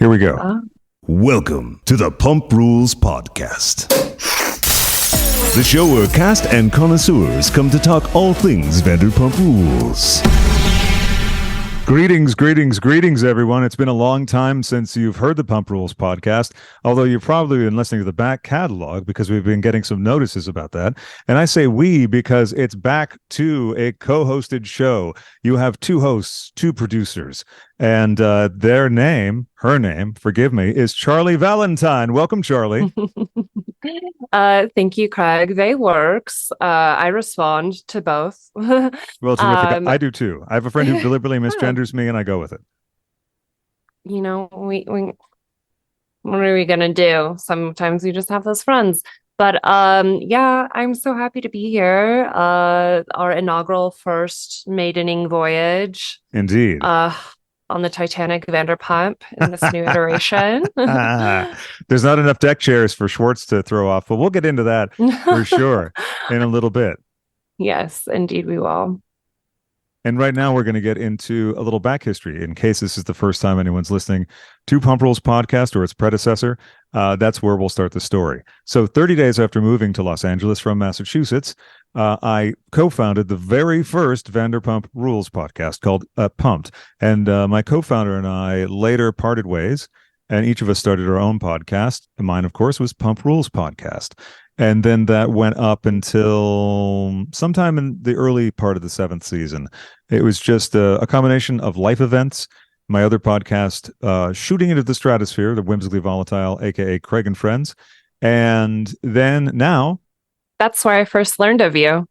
Here we go. Welcome to the Pump Rules Podcast, the show where cast and connoisseurs come to talk all things Vanderpump Rules. Greetings, everyone. It's been a long time since you've heard the Pump Rules Podcast, although you've probably been listening to the back catalog because we've been getting some notices about that. And I say we because it's back to a co-hosted show. You have two hosts, two producers, and her name, forgive me, is Charlie Valentine. Welcome, Charlie. Thank you, Craig. They works. I respond to both. Well, terrific. I do too. I have a friend who deliberately misgenders me, and I go with it. You know, we what are we gonna do? Sometimes we just have those friends. But yeah, I'm so happy to be here. Our inaugural first maidening voyage. Indeed. On the Titanic Vanderpump in this new iteration. There's not enough deck chairs for Schwartz to throw off, but we'll get into that for sure in a little bit. Yes, indeed we will. And right now we're going to get into a little back history in case this is the first time anyone's listening to Pump Rules Podcast or its predecessor. That's where we'll start the story. So 30 days after moving to Los Angeles from Massachusetts, I co-founded the very first Vanderpump Rules podcast called Pumped. And my co-founder and I later parted ways, and each of us started our own podcast. And mine, of course, was Pump Rules Podcast. And then that went up until sometime in the early part of the 7th season. It was just a combination of life events. My other podcast, Shooting Into the Stratosphere, the Whimsically Volatile, a.k.a. Craig and Friends. And then now... That's where I first learned of you.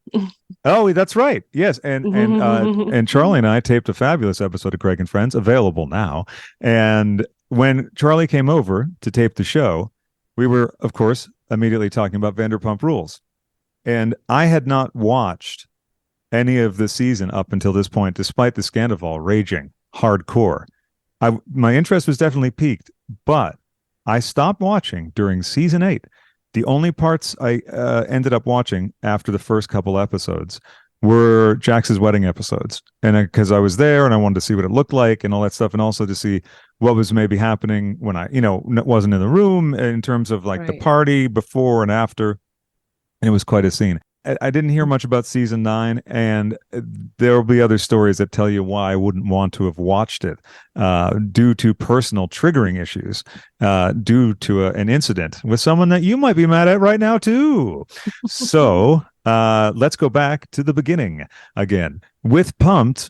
Oh, that's right. Yes. And Charlie and I taped a fabulous episode of Craig and Friends, available now. And when Charlie came over to tape the show, we were, of course, immediately talking about Vanderpump Rules. And I had not watched any of the season up until this point, despite the Scandival raging hardcore. My interest was definitely piqued, but I stopped watching during season 8. The only parts I ended up watching after the first couple episodes were Jax's wedding episodes. And because I was there and I wanted to see what it looked like and all that stuff, and also to see what was maybe happening when I, wasn't in the room in terms of like the party before and after. And it was quite a scene. I didn't hear much about season 9, and there will be other stories that tell you why I wouldn't want to have watched it due to personal triggering issues, due to an incident with someone that you might be mad at right now, too. So let's go back to the beginning again. With Pumped,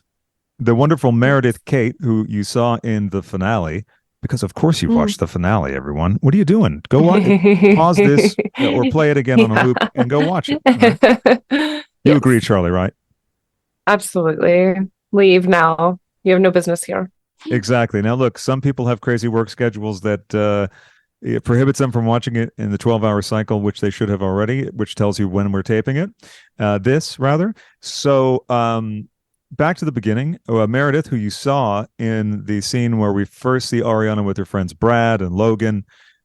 the wonderful Meredith Kate, who you saw in the finale, because of course you've watched the finale, everyone. What are you doing? Go watch it. Pause this or play it again on a loop and go watch it. Right? You agree, Charlie, right? Absolutely. Leave now. You have no business here. Exactly. Now, look, some people have crazy work schedules that it prohibits them from watching it in the 12-hour cycle, which they should have already, which tells you when we're taping it. So, back to the beginning, Meredith, who you saw in the scene where we first see Ariana with her friends Brad and Logan,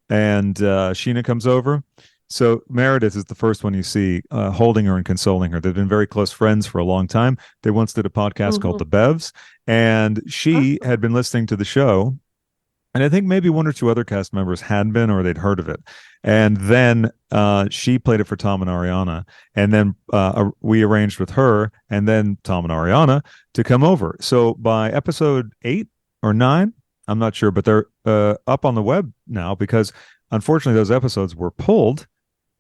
and Sheena comes over. So Meredith is the first one you see holding her and consoling her. They've been very close friends for a long time. They once did a podcast called The Bevs, and she had been listening to the show. And I think maybe one or two other cast members had been, or they'd heard of it. And then she played it for Tom and Ariana. And then we arranged with her and then Tom and Ariana to come over. So by episode 8 or 9, I'm not sure, but they're up on the web now because unfortunately those episodes were pulled,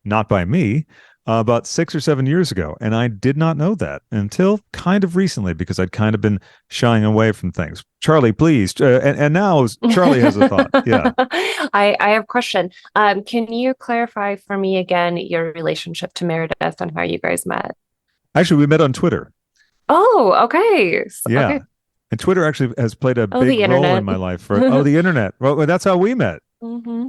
not by me, about 6 or 7 years ago. And I did not know that until kind of recently because I'd kind of been shying away from things. Charlie, please. And now Charlie has a thought. Yeah. I have a question. Can you clarify for me again your relationship to Meredith and how you guys met? Actually, we met on Twitter. Oh, okay. Yeah. Okay. And Twitter actually has played a big role in my life. The internet. Well, that's how we met. Mm-hmm.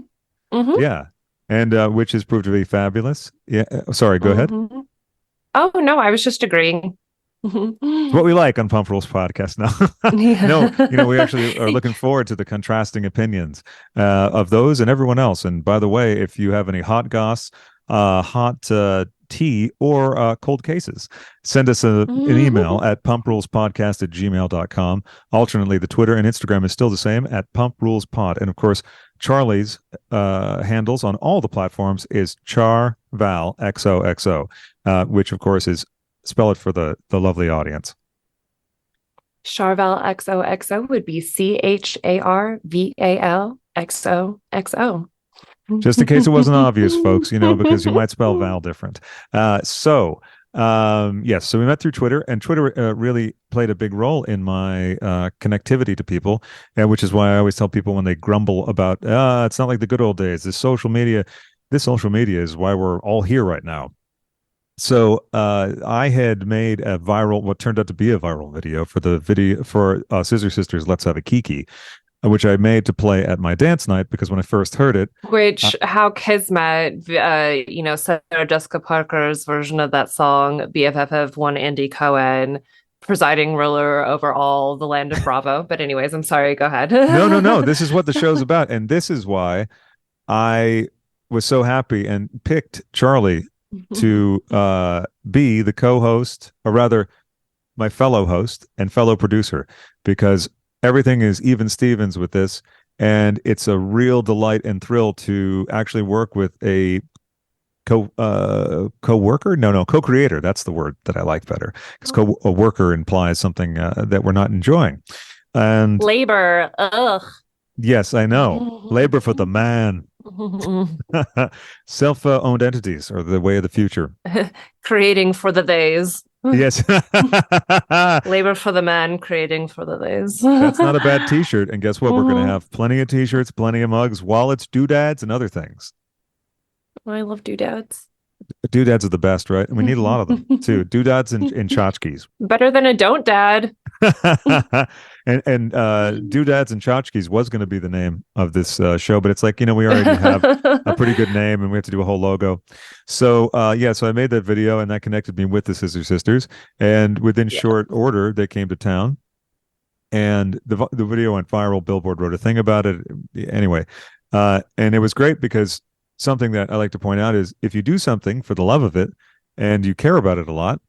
Mm-hmm. Yeah. And which has proved to be fabulous. Yeah. Sorry, go ahead. Oh, no, I was just agreeing. It's what we like on Pump Rules Podcast now. No, we actually are looking forward to the contrasting opinions of those and everyone else. And by the way, if you have any hot goss, hot tea or cold cases. Send us an email at pumprulspodcast@gmail.com. Alternately, the Twitter and Instagram is still the same at pumprulespod. And of course, Charlie's handles on all the platforms is charvalxoxo, which of course is spell it for the lovely audience. Charval XOXO would be CHARVALXOXO. Just in case it wasn't obvious, folks, because you might spell Val different. Yes, so we met through Twitter, and Twitter really played a big role in my connectivity to people, and which is why I always tell people when they grumble about, it's not like the good old days. This social media is why we're all here right now. So I had made what turned out to be a viral video for Scissor Sisters Let's Have a Kiki, which I made to play at my dance night because when I first heard it, how Kismet, Sarah Jessica Parker's version of that song, BFF of one Andy Cohen, presiding ruler over all the land of Bravo. But anyways, I'm sorry, go ahead. No. This is what the show's about. And this is why I was so happy and picked Charlie to be the co-host, or rather my fellow host and fellow producer, because everything is even Stevens with this, and it's a real delight and thrill to actually work with a co-creator. That's the word that I like better, because a worker implies something that we're not enjoying. And labor, ugh. Yes, I know. Labor for the man. Self-owned entities are the way of the future. Creating for the days. Yes. Labor for the man, creating for the days. That's not a bad t-shirt. And guess what? We're going to have plenty of t-shirts, plenty of mugs, wallets, doodads, and other things. I love doodads. Doodads are the best, right? And we need a lot of them too. Doodads and tchotchkes. Better than a don't dad. and Doodads and Tchotchkes was going to be the name of this show, but it's like, we already have a pretty good name and we have to do a whole logo. So so I made that video and that connected me with the Scissor Sisters, and within short order they came to town, and the video went viral. Billboard wrote a thing about it anyway, and it was great because something that I like to point out is if you do something for the love of it and you care about it a lot,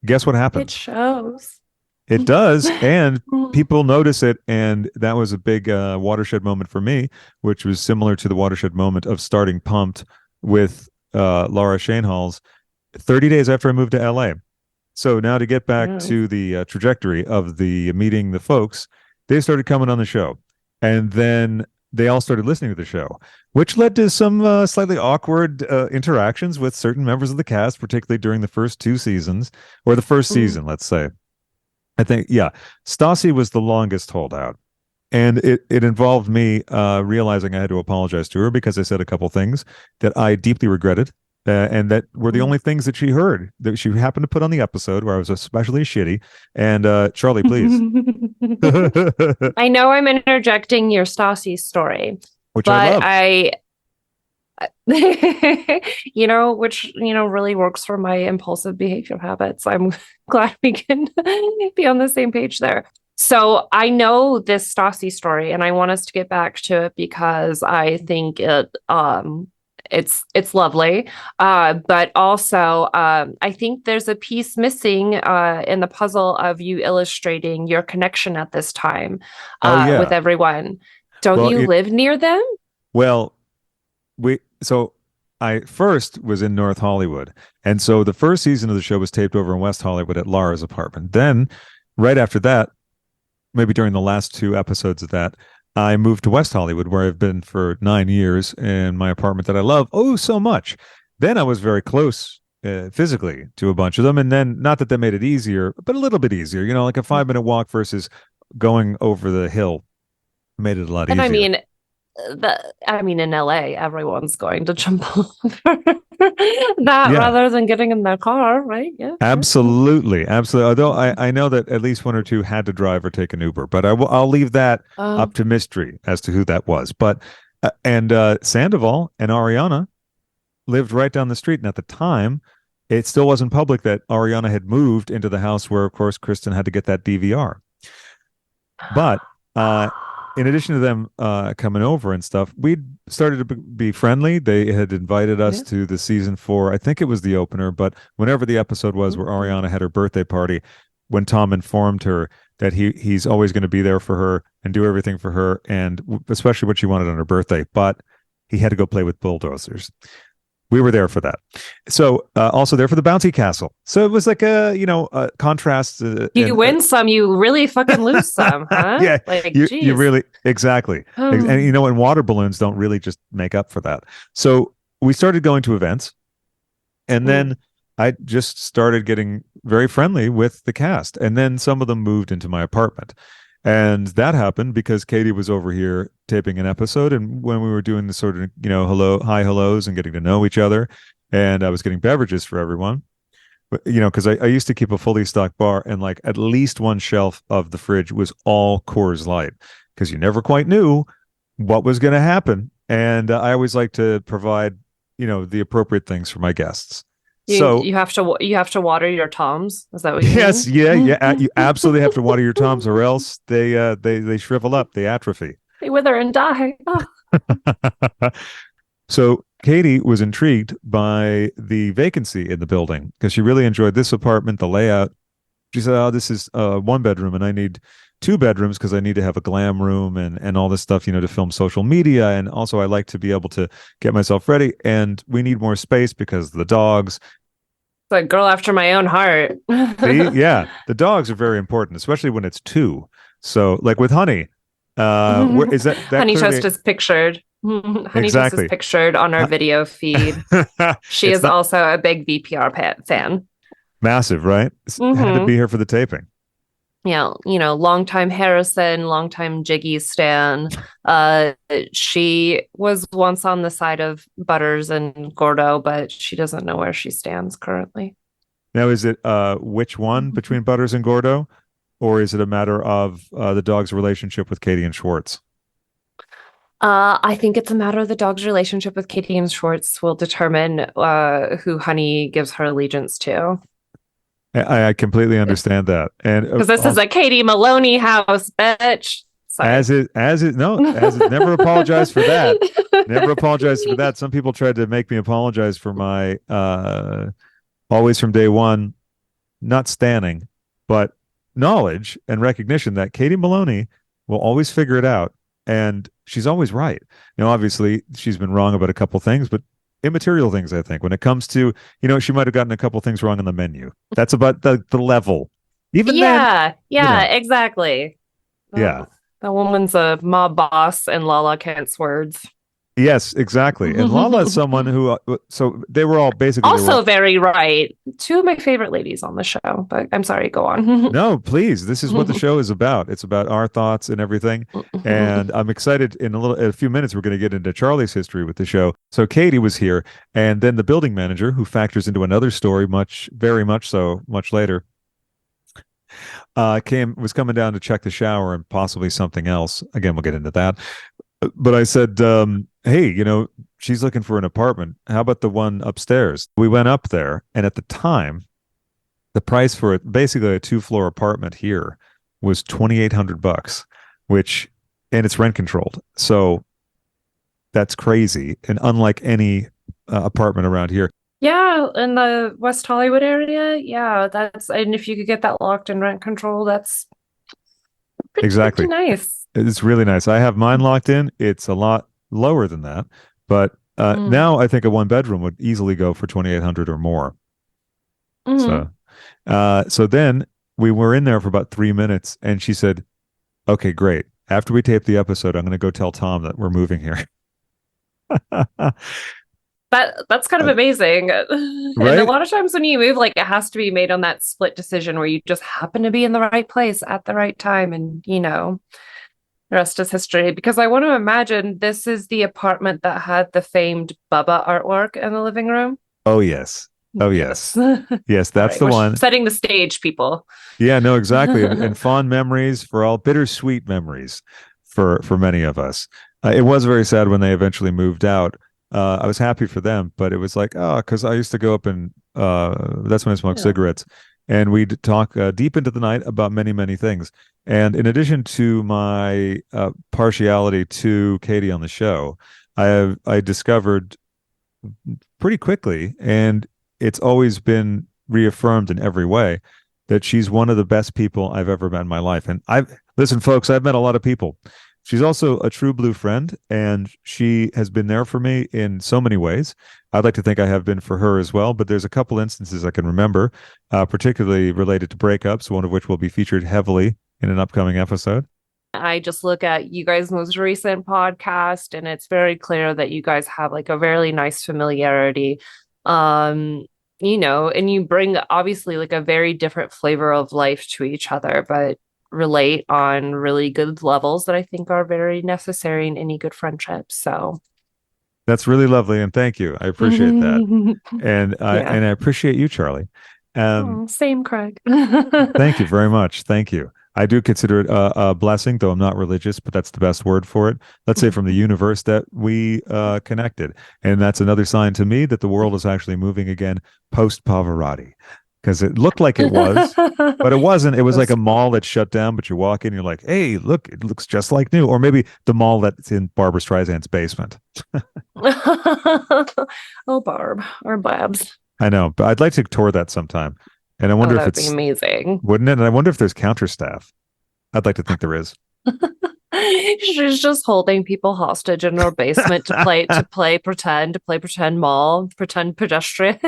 guess what happens? It shows. It does, and people notice it, and that was a big watershed moment for me, which was similar to the watershed moment of starting Pumped with Laura Shanehalls 30 days after I moved to LA. So now to get back to the trajectory of the meeting the folks, they started coming on the show, and then they all started listening to the show, which led to some slightly awkward interactions with certain members of the cast, particularly during the first two seasons, or the first season, let's say. I think, Stassi was the longest holdout. And it involved me realizing I had to apologize to her because I said a couple things that I deeply regretted, and that were the only things that she heard that she happened to put on the episode where I was especially shitty. And Charlie, please. I know I'm interjecting your Stassi story, which but I love. which really works for my impulsive behavior habits. I'm glad we can be on the same page there. So I know this Stassi story, and I want us to get back to it because I think it's lovely. But also, I think there's a piece missing in the puzzle of you illustrating your connection at this time with everyone. Don't you live near them? Well, I first was in North Hollywood. And so the first season of the show was taped over in West Hollywood at Laura's apartment. Then right after that, maybe during the last two episodes of that, I moved to West Hollywood, where I've been for 9 years in my apartment that I love so much. Then I was very close physically to a bunch of them. And then not that that made it easier, but a little bit easier, like a 5-minute walk versus going over the hill made it a lot easier. I mean, in LA, everyone's going to jump over that rather than getting in their car, right? Yeah, absolutely. Although I know that at least one or two had to drive or take an Uber, but I'll leave that up to mystery as to who that was. But Sandoval and Ariana lived right down the street, and at the time, it still wasn't public that Ariana had moved into the house where, of course, Kristen had to get that DVR. But in addition to them coming over and stuff, we started to be friendly. They had invited us Yeah. to the season 4. I think it was the opener, but whenever the episode was where Mhm. Ariana had her birthday party, when Tom informed her that he's always going to be there for her and do everything for her, and especially what she wanted on her birthday, but he had to go play with bulldozers. We were there for that. So also there for the bouncy castle. So it was like a contrast You and win some, you really fucking lose some, huh? yeah, Like, you geez. really exactly. And and water balloons don't really just make up for that. So we started going to events, and Mm. then I just started getting very friendly with the cast, and then some of them moved into my apartment. And that happened because Katie was over here taping an episode, and when we were doing the sort of hellos and getting to know each other, and I was getting beverages for everyone, because I used to keep a fully stocked bar, and like at least one shelf of the fridge was all Coors Light because you never quite knew what was going to happen. And I always like to provide, the appropriate things for my guests. So You have to water your toms. Is that what you yes, mean? yeah, yeah, you absolutely have to water your toms, or else they shrivel up, they atrophy. They wither and die. Oh. So Katie was intrigued by the vacancy in the building because she really enjoyed this apartment, the layout. She said, "Oh, this is one bedroom, and I need two bedrooms because I need to have a glam room and all this stuff, to film social media, and also I like to be able to get myself ready. And we need more space because the dogs. It's a girl after my own heart. See, yeah, the dogs are very important, especially when it's two. So, like with Honey, where is that Honey Toast clearly is pictured. Honey Toast is exactly? pictured on our video feed. She It's is not also a big VPR fan. massive, right? Had to Hmm. be here for the taping. Yeah, longtime Harrison, longtime Jiggy Stan. She was once on the side of Butters and Gordo, but she doesn't know where she stands currently. Now, is it which one between Butters and Gordo, or is it a matter of the dog's relationship with Katie and Schwartz? I think it's a matter of the dog's relationship with Katie and Schwartz will determine who Honey gives her allegiance to. I completely understand that, and Because this is a Katie Maloney house, bitch. Sorry. as it never apologized for that. Never apologized for that. Some people tried to make me apologize for my always from day one, not standing, but knowledge and recognition that Katie Maloney will always figure it out, and she's always right. Obviously, she's been wrong about a couple things, but immaterial things, I think. When it comes to, she might have gotten a couple things wrong on the menu. That's about the level. Even then, Yeah, exactly. yeah. The woman's a mob boss in Lala Kent's words. Yes, exactly. And Lala is someone who, so they were all basically also very right. Two of my favorite ladies on the show, but I'm sorry, go on. No, please. This is what the show is about. It's about our thoughts and everything. And I'm excited. In a few minutes, we're going to get into Charlie's history with the show. So Katie was here, and then the building manager, who factors into another story, very much so, much later, was coming down to check the shower and possibly something else. Again, we'll get into that. But I said, hey, she's looking for an apartment. How about the one upstairs? We went up there, and at the time, the price for it, basically a 2-floor apartment here, was $2,800, and it's rent controlled. So that's crazy, and unlike any apartment around here. Yeah, in the West Hollywood area, yeah, and if you could get that locked in rent control, that's Exactly. pretty nice. It's really nice. I have mine locked in. It's a lot lower than that, but now I think a 1-bedroom would easily go for 2,800 or more. So then we were in there for about 3 minutes, and she said, "Okay, great. After we tape the episode, I'm going to go tell Tom that we're moving here." That's kind of amazing. Right? And a lot of times when you move, like it has to be made on that split decision where you just happen to be in the right place at the right time, and the rest is history. Because I want to imagine this is the apartment that had the famed Bubba artwork in the living room. Oh yes. Oh yes. Yes, that's the one. Setting the stage, people. Yeah, no, exactly. And fond memories for all, bittersweet memories for many of us. It was very sad when they eventually moved out. I was happy for them, but it was like, because I used to go up and that's when I smoked cigarettes. and we'd talk deep into the night about many, many things. And in addition to my partiality to Katie on the show, I discovered pretty quickly, and it's always been reaffirmed in every way that she's one of the best people I've ever met in my life. And I've listen, folks, I've met a lot of people. She's also a true blue friend, and she has been there for me in so many ways. I'd like to think I have been for her as well, but there's a couple instances I can remember, particularly related to breakups, one of which will be featured heavily in an upcoming episode. I just look at you guys' most recent podcast, and it's very clear that you guys have like a very nice familiarity. Um, and you bring obviously like a very different flavor of life to each other, but relate on really good levels that I think are very necessary in any good friendship. So, That's really lovely, and thank you. I appreciate that. And I yeah. and I appreciate you, Charlie. Um, Oh, same, Craig. Thank you very much. Thank you. I do consider it a blessing, though I'm not religious, but that's the best word for it. Let's say from the universe that we connected. And that's another sign to me that the world is actually moving again post Pavarotti, because it looked like it was, but it wasn't. It was like a mall that shut down, but you walk in, you're like, hey, look, it looks just like new. Or maybe the mall that's in Barbara Streisand's basement. Oh, Barb or Babs. I know, but I'd like to tour that sometime. And I Oh, wonder that if would be it's, amazing. wouldn't it? And I wonder if there's counter staff. I'd like to think there is. She's just holding people hostage in her basement to play pretend mall, pretend pedestrian.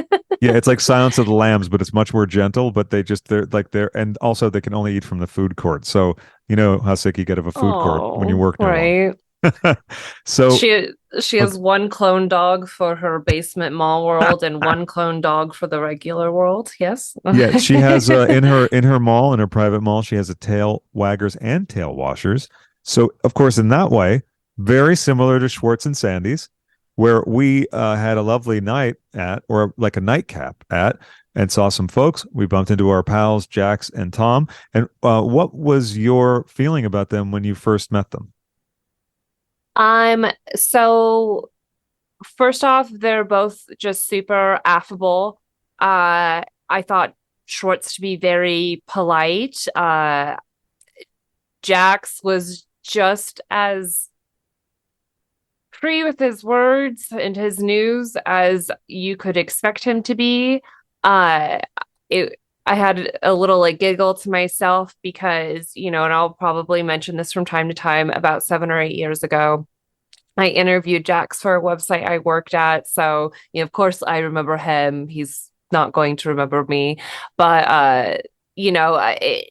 Yeah, it's like Silence of the Lambs, but it's much more gentle. But and also they can only eat from the food court. So you know how sick you get of a food court when you Oh, work no longer. right. So She she uh, has one clone dog for her basement mall world and one clone dog for the regular world. Yes. yeah, she has in her mall, in her private mall, she has a tail waggers and tail washers. So of course, in that way, very similar to Schwartz and Sandy's, where we had a lovely night at, or like a nightcap at, and saw some folks. We bumped into our pals Jax and Tom. And what was your feeling about them when you first met them? So first off, they're both just super affable. I thought Schwartz to be very polite. Jax was just as free with his words and his news as you could expect him to be. Uh, it, I had a little like giggle to myself because, and I'll probably mention this from time to time, about 7 or 8 years ago, I interviewed Jax for a website I worked at. So, of course, I remember him. He's not going to remember me, but you know, it,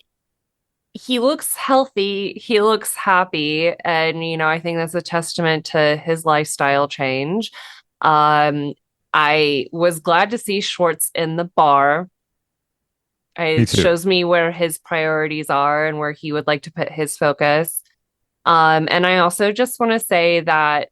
he looks healthy. He looks happy, and I think that's a testament to his lifestyle change. Um, I was glad to see Schwartz in the bar. Me It too. shows me where his priorities are and where he would like to put his focus. And I also just want to say that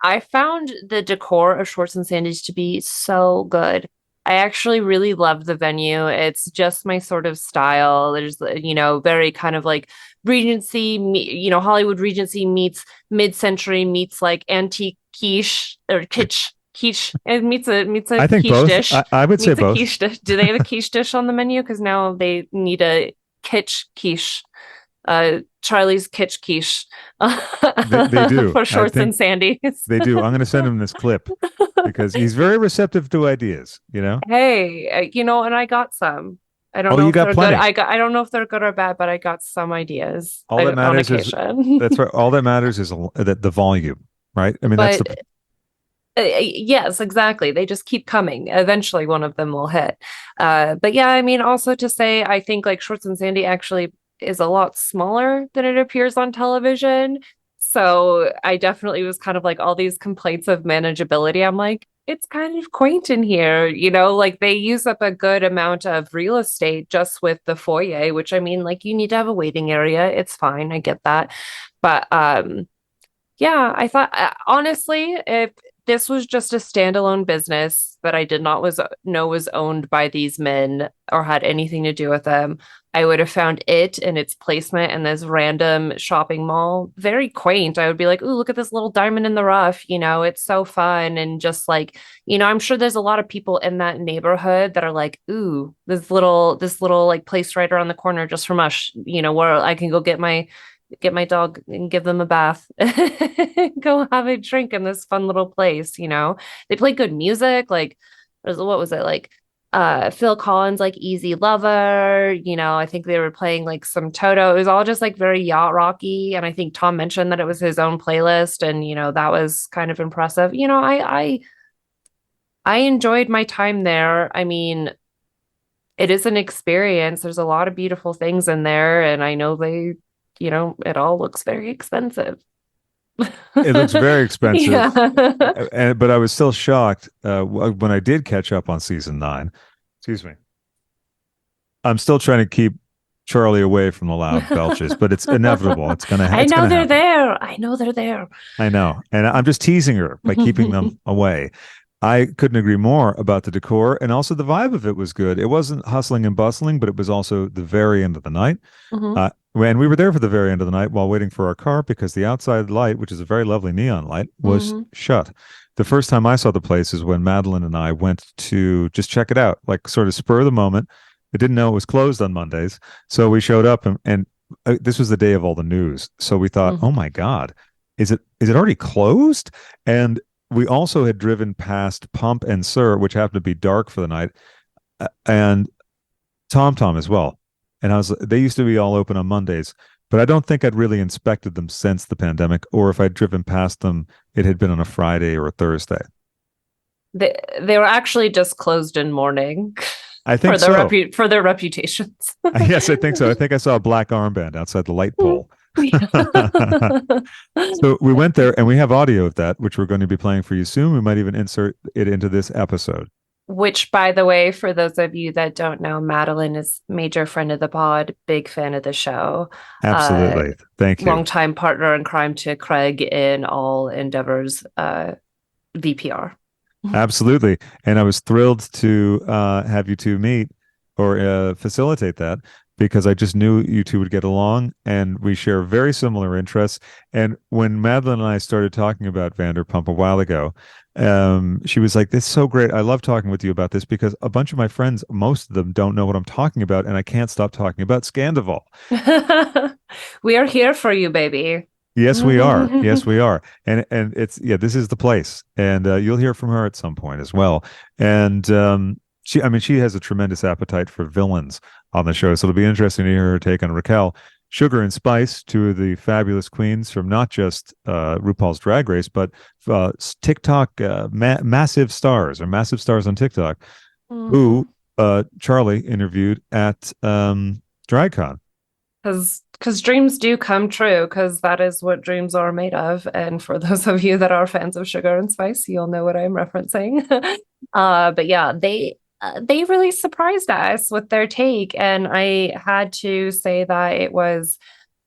I found the decor of Schwartz and Sandy's to be so good. I actually really love the venue. It's just my sort of style. There's, very kind of like Regency, Hollywood Regency meets mid-century meets like antique quiche or quiche. It meets a I think quiche both. dish. I would say Meets a both. quiche dish. Do they have a quiche dish on the menu? Because now they need a quiche. Charlie's Kitsch Quiche They do. for I Shorts and think Sandies. they do. I'm going to send him this clip because he's very receptive to ideas, you know? Hey, and I got some. I don't Oh, know you if got they're good. plenty. I don't know if they're good or bad, but I got some ideas All that on matters is occasion. that's right. All that matters is that the volume, right? I mean, that's But the yes, exactly. They just keep coming. Eventually, one of them will hit. But yeah, I mean, also to say, I think like Shorts and Sandy actually is a lot smaller than it appears on television. So I definitely was kind of like all these complaints of manageability. I'm like, it's kind of quaint in here, like they use up a good amount of real estate just with the foyer, which I mean, like you need to have a waiting area. It's fine. I get that. But yeah, I thought honestly, if this was just a standalone business that I did not was know was owned by these men or had anything to do with them, I would have found it and its placement in this random shopping mall very quaint. I would be like, "Ooh, look at this little diamond in the rough." It's so fun and just like, I'm sure there's a lot of people in that neighborhood that are like, "Ooh, this little like place right around the corner just from us, where I can go get my dog and give them a bath, go have a drink in this fun little place." They play good music. Like, what was it like? Phil Collins, like Easy Lover. I think they were playing like some Toto. It was all just like very yacht rocky. And I think Tom mentioned that it was his own playlist, and that was kind of impressive. I enjoyed my time there. I mean, it is an experience. There's a lot of beautiful things in there, and I know it all looks very expensive. It looks very expensive, Yeah. but I was still shocked when I did catch up on season 9. Excuse me. I'm still trying to keep Charlie away from the loud belches, but it's inevitable. I It's know gonna they're happen. there. I know they're there. I know, and I'm just teasing her by keeping them away. I couldn't agree more about the decor, and also the vibe of it was good. It wasn't hustling and bustling, but it was also the very end of the night. Mhm, When we were there for the very end of the night while waiting for our car because the outside light, which is a very lovely neon light, was mhm, shut. The first time I saw the place is when Madeline and I went to just check it out, like sort of spur of the moment. I didn't know it was closed on Mondays. So we showed up and this was the day of all the news. So we thought, mhm. oh my God, is it already closed? And we also had driven past Pump and Sir, which happened to be dark for the night, and Tom Tom as well. And they used to be all open on Mondays, but I don't think I'd really inspected them since the pandemic, or if I'd driven past them, it had been on a Friday or a Thursday. They were actually just closed in mourning I for think so. for their reputations. Yes, I think so. I think I saw a black armband outside the light pole. Yeah. So we went there and we have audio of that, which we're going to be playing for you soon. We might even insert it into this episode. Which, by the way, for those of you that don't know, Madeline is major friend of the pod, big fan of the show, uh, Absolutely. Thank you. longtime partner in crime to Craig in all endeavors, VPR. Absolutely. And I was thrilled to have you two meet or facilitate that because I just knew you two would get along and we share very similar interests. And when Madeline and I started talking about Vanderpump a while ago, she was like, "This is so great. I love talking with you about this because a bunch of my friends, most of them don't know what I'm talking about, and I can't stop talking about Scandival." We are here for you, baby. Yes, we are. Yes, we are. And it's yeah, this is the place. And you'll hear from her at some point as well. And I mean, she has a tremendous appetite for villains on the show. So it'll be interesting to hear her take on Raquel. Sugar and Spice, two of the fabulous queens from not just RuPaul's Drag Race, but TikTok massive stars or massive stars on TikTok, Mhm. who Charlie interviewed at DragCon. Because dreams do come true, because that is what dreams are made of. And for those of you that are fans of Sugar and Spice, you'll know what I'm referencing. But yeah, they really surprised us with their take, and I had to say that it was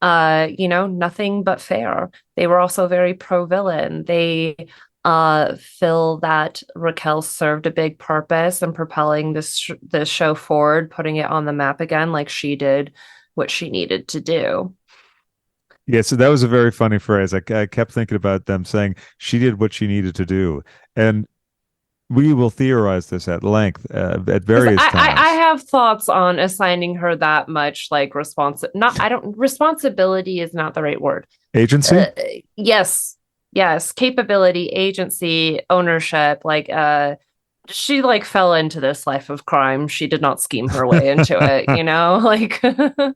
nothing but fair. They were also very pro-villain. They feel that Raquel served a big purpose in propelling this show forward, putting it on the map again, like she did what she needed to do. Yeah, so that was a very funny phrase. I kept thinking about them saying she did what she needed to do. And we will theorize this at length at Because various I times. have thoughts on assigning her that much like not I don't responsibility is not the right word. Agency? Uh, yes, yes, capability, agency, ownership, like she like fell into this life of crime. She did not scheme her way into it, like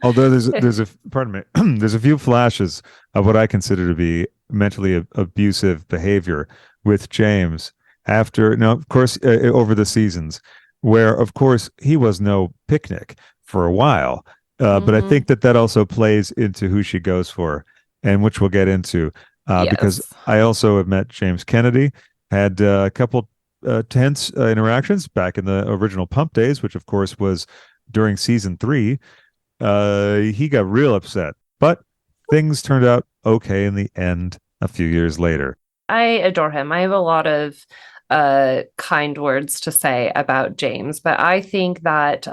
Although there's a pardon me, there's a few flashes of what I consider to be mentally abusive behavior with James after now, of course, over the seasons, where of course he was no picnic for a while, but I think Mhm. that also plays into who she goes for, and which we'll get into because Yes. I also have met James Kennedy, had a couple tense interactions back in the original Pump days, which of course was during season 3. He got real upset, but things turned out okay in the end a few years later. I adore him. I have a lot of kind words to say about James, but I think that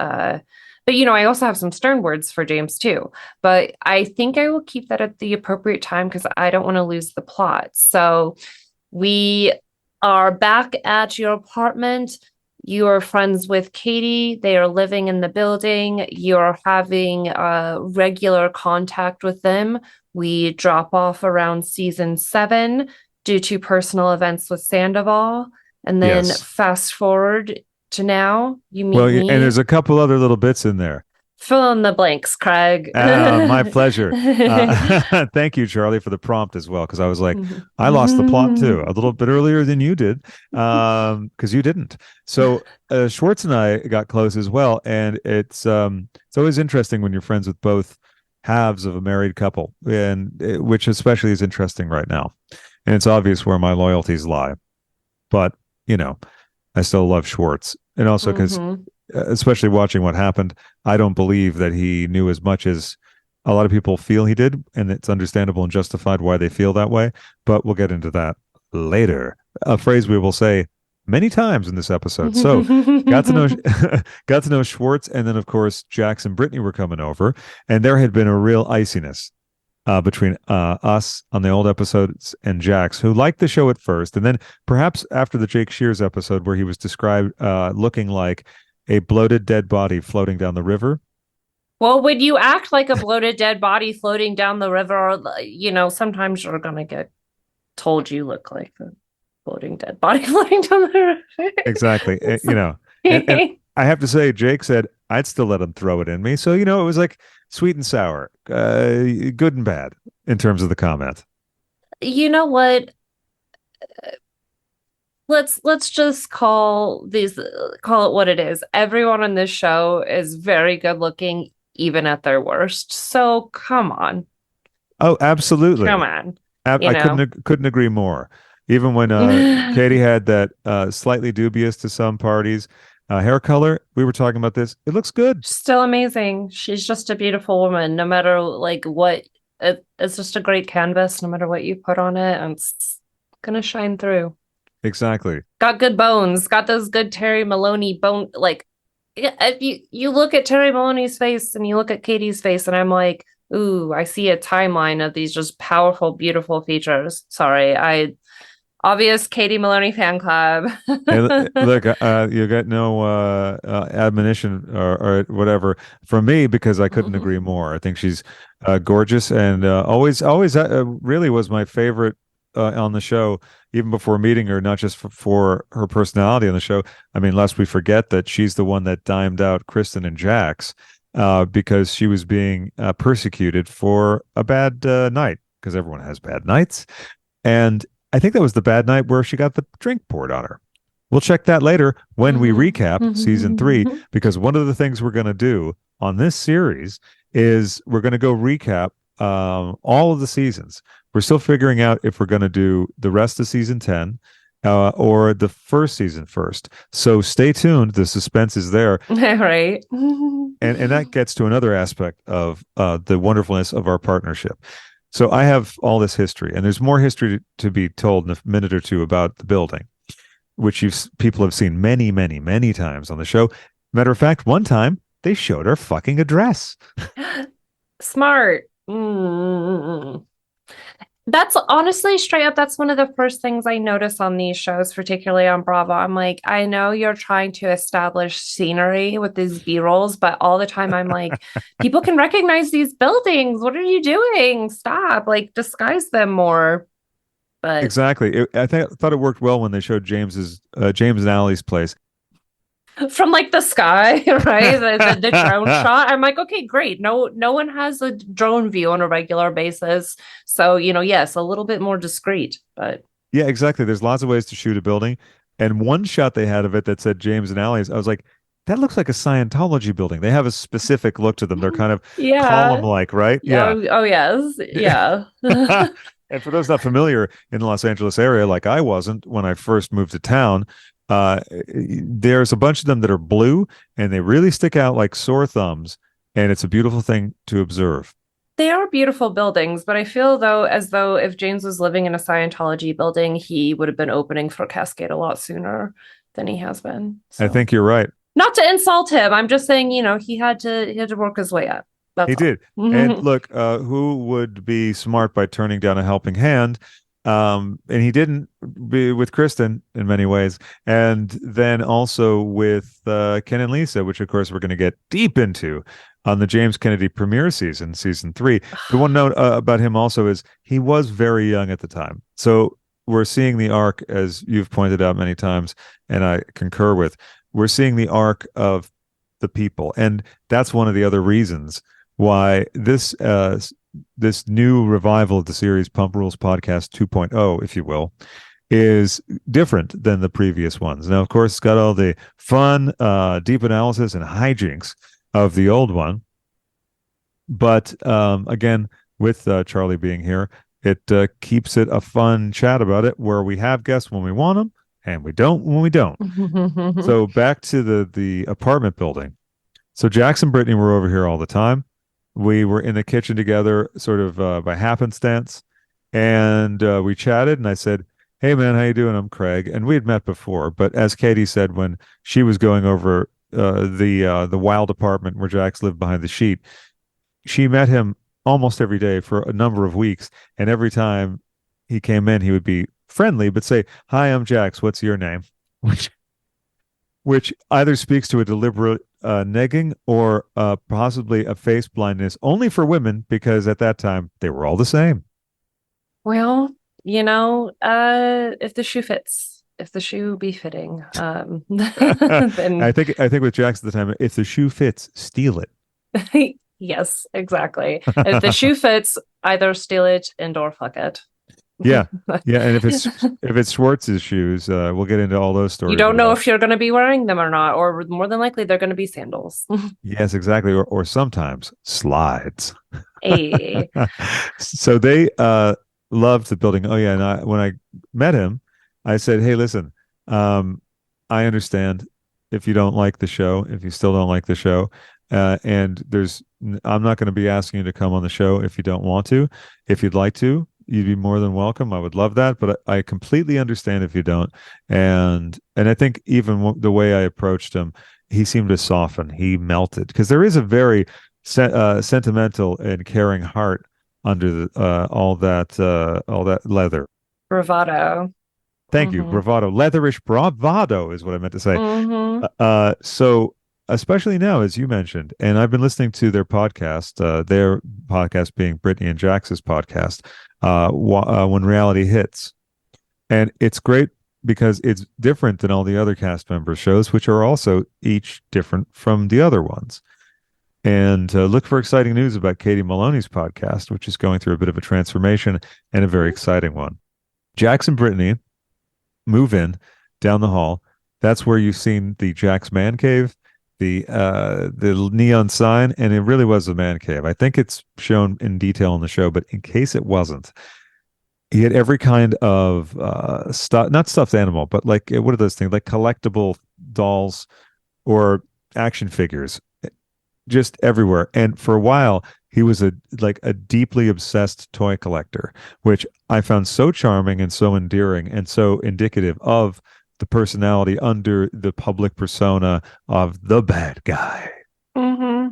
but I also have some stern words for James too. But I think I will keep that at the appropriate time because I don't want to lose the plot. So we are back at your apartment. You are friends with Katie. They are living in the building. You're having regular contact with them. We drop off around season 7 due to personal events with Sandoval. And then Yes. fast forward to now, you meet Well, and me. there's a couple other little bits in there. Fill in the blanks, Craig. My pleasure. Thank you, Charlie, for the prompt as well, because I was like, I lost the plot too a little bit earlier than you did, because you didn't. So Schwartz and I got close as well, and it's always interesting when you're friends with both halves of a married couple, and which especially is interesting right now. And it's obvious where my loyalties lie, but I still love Schwartz, and also because especially watching what happened, I don't believe that he knew as much as a lot of people feel he did, and it's understandable and justified why they feel that way. But we'll get into that later. A phrase we will say many times in this episode. So got to know got to know Schwartz, and then of course Jax and Brittany were coming over, and there had been a real iciness between us on the old episodes and Jax, who liked the show at first, and then perhaps after the Jake Shears episode where he was described looking like a bloated dead body floating down the river. Well, when you act like a bloated dead body floating down the river, sometimes you're going to get told you look like a floating dead body floating down the river. Exactly. And I have to say, Jake said, I'd still let him throw it in me. So, it was like sweet and sour, good and bad in terms of the comment. You know what? Let's just call it what it is. Everyone on this show is very good looking, even at their worst. So come on. Oh, absolutely. Come on. I couldn't agree more. Even when Katie had that slightly dubious to some parties hair color, we were talking about this. It looks good. Still amazing. She's just a beautiful woman, no matter what. It's just a great canvas, no matter what you put on it, and it's gonna shine through. Exactly. Got good bones. Got those good Terry Maloney bone. Like, if you look at Terry Maloney's face and you look at Katie's face, and I'm like, ooh, I see a timeline of these just powerful, beautiful features. Sorry, obvious Katie Maloney fan club. Hey, look, you got no admonition or whatever from me because I couldn't agree more. I think she's gorgeous and always really was my favorite on the show, even before meeting her, not just for her personality on the show. I mean, lest we forget that she's the one that dimed out Kristen and Jax because she was being persecuted for a bad night, because everyone has bad nights. And I think that was the bad night where she got the drink poured on her. We'll check that later when we recap season 3, because one of the things we're going to do on this series is we're going to go recap all of the seasons. We're still figuring out if we're going to do the rest of season 10 or the first season first. So stay tuned. The suspense is there. Right. And that gets to another aspect of the wonderfulness of our partnership. So I have all this history, and there's more history to be told in a minute or two about the building, which people have seen many, many, many times on the show. Matter of fact, one time they showed our fucking address. Smart. That's honestly straight up. That's one of the first things I notice on these shows, particularly on Bravo. I'm like, I know you're trying to establish scenery with these B-rolls, but all the time I'm like, people can recognize these buildings. What are you doing? Stop. Like, disguise them more. But exactly. I thought it worked well when they showed James and Allie's place. From like the sky, right? The drone shot. I'm like, okay, great. No one has a drone view on a regular basis. So, yes, a little bit more discreet, but yeah, exactly. There's lots of ways to shoot a building. And one shot they had of it that said James and Allie's, I was like, that looks like a Scientology building. They have a specific look to them. They're kind of column-like, right? Yeah. Oh, yes. Yeah. And for those not familiar in the Los Angeles area, like I wasn't when I first moved to town, there's a bunch of them that are blue and they really stick out like sore thumbs, and it's a beautiful thing to observe. They are beautiful buildings, but I feel though as though if James was living in a Scientology building, he would have been opening for Cascade a lot sooner than he has been. I So think you're right. not to insult him, I'm just saying, he had to work his way up. He That's all. did. And look, who would be smart by turning down a helping hand? And he didn't be with Kristen in many ways. And then also with Ken and Lisa, which of course we're going to get deep into on the James Kennedy premiere season, season 3. The one note about him also is he was very young at the time. So we're seeing the arc, as you've pointed out many times, and I concur with, we're seeing the arc of the people. And that's one of the other reasons why this new revival of the series Pump Rules Podcast 2.0, if you will, is different than the previous ones. Now, of course, it's got all the fun, deep analysis and hijinks of the old one. But again, with Charlie being here, it keeps it a fun chat about it where we have guests when we want them and we don't when we don't. So back to the apartment building. So Jax and Brittany were over here all the time. We were in the kitchen together, sort of by happenstance, and we chatted. And I said, "Hey, man, how you doing? I'm Craig." And we had met before, but as Katie said, when she was going over the wild apartment where Jax lived behind the sheet, she met him almost every day for a number of weeks, and every time he came in, he would be friendly, but say, "Hi, I'm Jax. What's your name?" Which either speaks to a deliberate negging or possibly a face blindness only for women because at that time they were all the same. Well, if the shoe fits, if the shoe be fitting, then I think with Jax at the time, if the shoe fits, steal it. yes, exactly. If the shoe fits, either steal it and or fuck it. Yeah, yeah, and if it's Schwartz's shoes, we'll get into all those stories. You don't know about. if you're going to be wearing them or not, or more than likely they're going to be sandals. Yes, exactly, or sometimes slides. A So they loved the building. Oh yeah, and when I met him, I said, "Hey, listen, um, I understand if you don't like the show, if you still don't like the show, and I'm not going to be asking you to come on the show if you don't want to. If you'd like to, you'd be more than welcome. I would love that, but I completely understand if you don't." And I think even the way I approached him, he seemed to soften. He melted because there is a very sentimental and caring heart under all that leather. bravado. Thank you, Hmm. bravado, leatherish bravado is what I meant to say. Hmm. So especially now, as you mentioned, and I've been listening to their podcast being Brittany and Jax's podcast, when reality hits, and it's great because it's different than all the other cast member shows, which are also each different from the other ones. And look for exciting news about Katie Maloney's podcast, which is going through a bit of a transformation and a very exciting one. Jax and Brittany move in down the hall. That's where you've seen the Jax man cave, the neon sign, and it really was a man cave. I think it's shown in detail in the show, but in case it wasn't, he had every kind of stuff, not stuffed animal, but like what are those things, like collectible dolls or action figures, just everywhere. And for a while, he was a deeply obsessed toy collector, which I found so charming and so endearing and so indicative of the personality under the public persona of the bad guy. Hmm.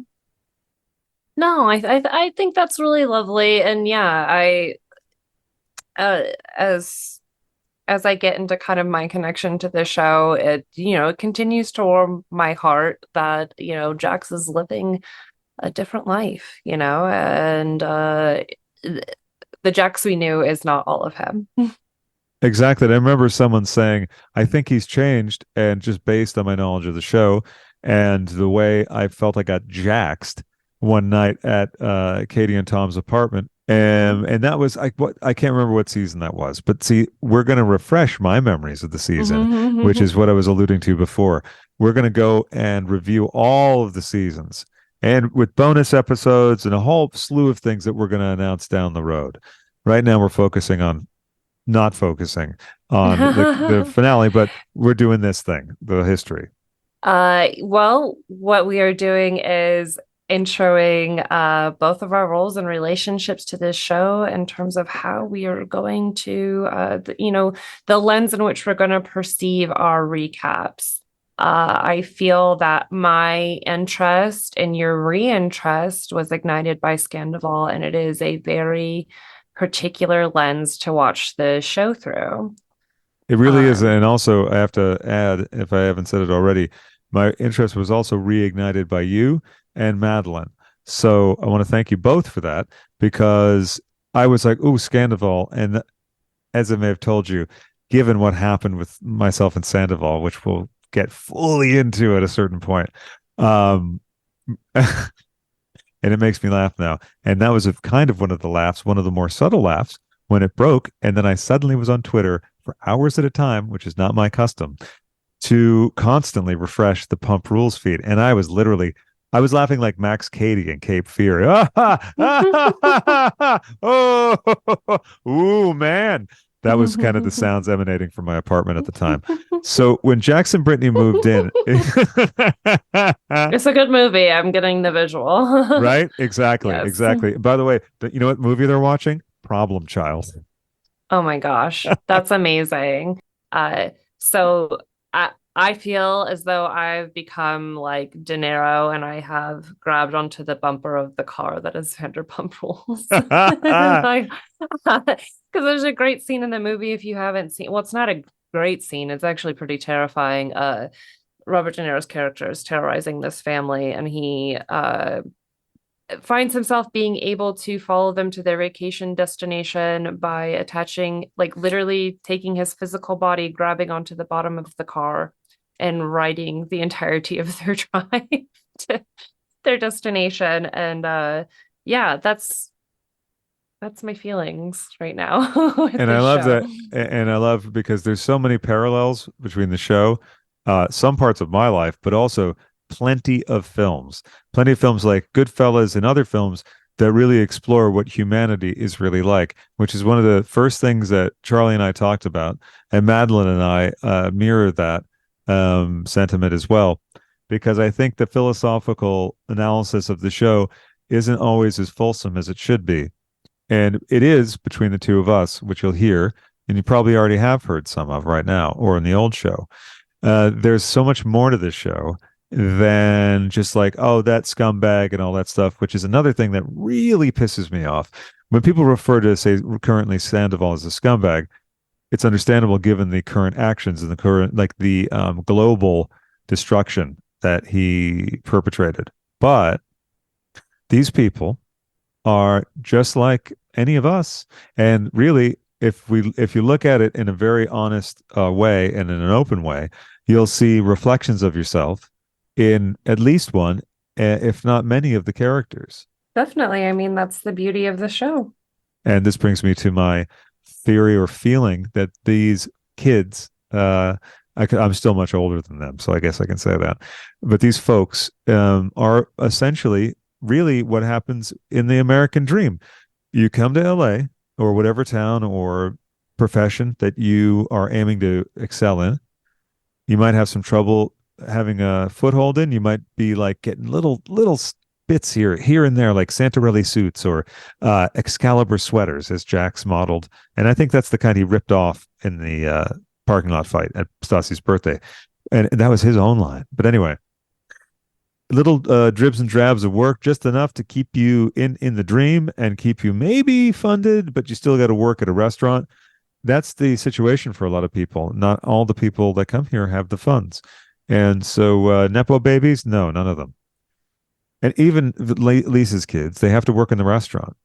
No, I think that's really lovely, and yeah, I uh, as as I get into kind of my connection to the show, it continues to warm my heart that Jax is living a different life, and the Jax we knew is not all of him. Exactly. I remember someone saying, I think he's changed. And just based on my knowledge of the show and the way I felt I got jaxed one night at Katie and Tom's apartment. Mhm. And that was I can't remember what season that was. But see, we're going to refresh my memories of the season, which is what I was alluding to before. We're going to go and review all of the seasons and with bonus episodes and a whole slew of things that we're going to announce down the road. Right now, we're focusing on not focusing on the finale, but we're doing this thing, the history. Well, what we are doing is introing both of our roles and relationships to this show in terms of how we are going to, the lens in which we're going to perceive our recaps. I feel that my interest and your reinterest was ignited by Scandival, and it is a very particular lens to watch the show through. It really is. Um, And also, I have to add, if I haven't said it already, my interest was also reignited by you and Madeline. So I want to thank you both for that because I was like, "Ooh, Scandival." And as I may have told you, given what happened with myself and Sandoval, which we'll get fully into at a certain point, um, and it makes me laugh now. And that was a kind of one of the laughs, one of the more subtle laughs when it broke. And then I suddenly was on Twitter for hours at a time, which is not my custom, to constantly refresh the Pump Rules feed. And I was laughing like Max Cady in Cape Fear. Oh, ooh, man. That was kind of the sounds emanating from my apartment at the time. So when Jackson Brittany moved in, it's a good movie. I'm getting the visual. right? Exactly, Yes. exactly. By the way, you know what movie they're watching? Problem Child. Oh my gosh, that's amazing. So I feel as though I've become like De Niro and I have grabbed onto the bumper of the car that is Vanderpump Rules. Like, because there's a great scene in the movie if you haven't seen. Well, it's not a great scene. It's actually pretty terrifying. Robert De Niro's character is terrorizing this family, and he finds himself being able to follow them to their vacation destination by attaching, like literally taking his physical body, grabbing onto the bottom of the car, and riding the entirety of their drive to their destination. And yeah, that's my feelings right now with And I this love show. that. And I love because there's so many parallels between the show, some parts of my life, but also plenty of films like Goodfellas and other films that really explore what humanity is really like, which is one of the first things that Charlie and I talked about. And Madeline and I mirror that sentiment as well, because I think the philosophical analysis of the show isn't always as fulsome as it should be. And it is between the two of us, which you'll hear, and you probably already have heard some of right now or in the old show. There's so much more to this show than just like, oh, that scumbag and all that stuff, which is another thing that really pisses me off. When people refer to, say, currently Sandoval as a scumbag, it's understandable given the current actions and the current, like the global destruction that he perpetrated. But these people are just like any of us. And really, if you look at it in a very honest way and in an open way, you'll see reflections of yourself in at least one, if not many, of the characters. Definitely. I mean, that's the beauty of the show. And this brings me to my theory or feeling that these kids, I'm still much older than them, so I guess I can say that. But these folks are essentially really what happens in the American dream. You come to LA or whatever town or profession that you are aiming to excel in. You might have some trouble having a foothold in. You might be like getting little bits here and there, like Santarelli suits or Excalibur sweaters, as Jax modeled. And I think that's the kind he ripped off in the parking lot fight at Stassi's birthday, and that was his own line. But anyway, little dribs and drabs of work, just enough to keep you in the dream and keep you maybe funded, but you still got to work at a restaurant. That's the situation for a lot of people. Not all the people that come here have the funds. And so Nepo babies, no, none of them. And even Lisa's kids, they have to work in the restaurant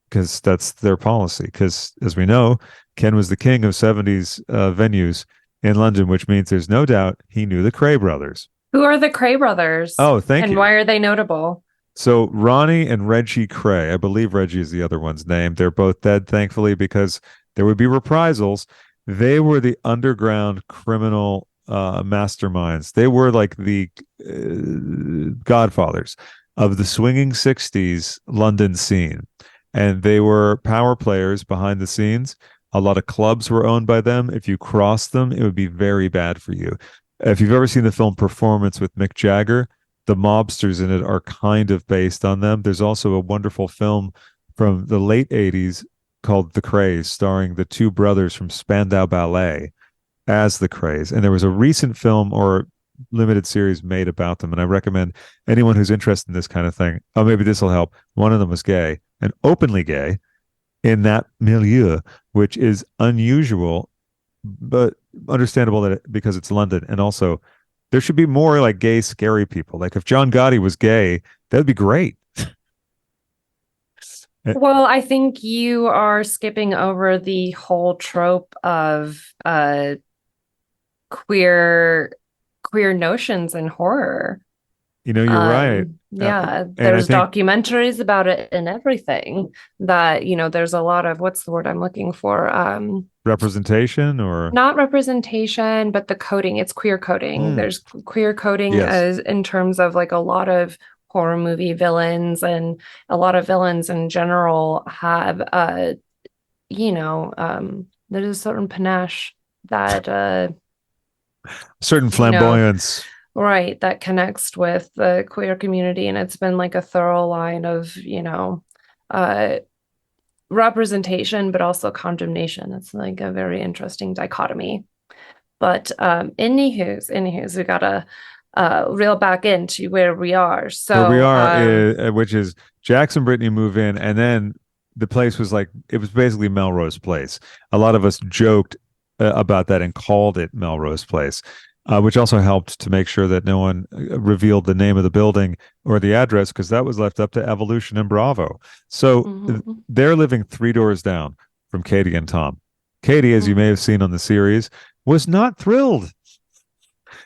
because that's their policy. Because as we know, Ken was the king of 70s venues in London, which means there's no doubt he knew the Cray brothers. Who are the Cray brothers? Oh, thank And you. why are they notable? So Ronnie and Reggie Cray, I believe Reggie is the other one's name. They're both dead, thankfully, because there would be reprisals. They were the underground criminal masterminds. They were like the godfathers of the swinging 60s London scene. And they were power players behind the scenes. A lot of clubs were owned by them. If you crossed them, it would be very bad for you. If you've ever seen the film Performance with Mick Jagger, the mobsters in it are kind of based on them. There's also a wonderful film from the late 80s called The Craze, starring the two brothers from Spandau Ballet as the Craze. And there was a recent film or limited series made about them. And I recommend anyone who's interested in this kind of thing. Oh, maybe this will help. One of them was gay and openly gay in that milieu, which is unusual, but understandable because it's London. And also, there should be more like gay, scary people. Like if John Gotti was gay, that'd be great. Well, I think you are skipping over the whole trope of queer notions in horror. You're right. Yeah, And I there's think documentaries about it and everything that, there's a lot of, what's the word I'm looking for? representation or Not representation, but the coding. It's queer coding. mm, There's queer coding yes, as in terms of like a lot of horror movie villains, and a lot of villains in general have there's a certain panache that certain you know flamboyance. right, that connects with the queer community, and it's been like a thorough line of uh representation but also condemnation. It's like a very interesting dichotomy. But anywho's, we gotta reel back into where we are. Where we So are, which is Jax and Brittany move in, and then the place was like it was basically Melrose Place. A lot of us joked about that and called it Melrose Place, which also helped to make sure that no one revealed the name of the building or the address because that was left up to Evolution and Bravo. So mhm, they're living three doors down from Katie and Tom. Katie, as you may mhm. have seen on the series, was not thrilled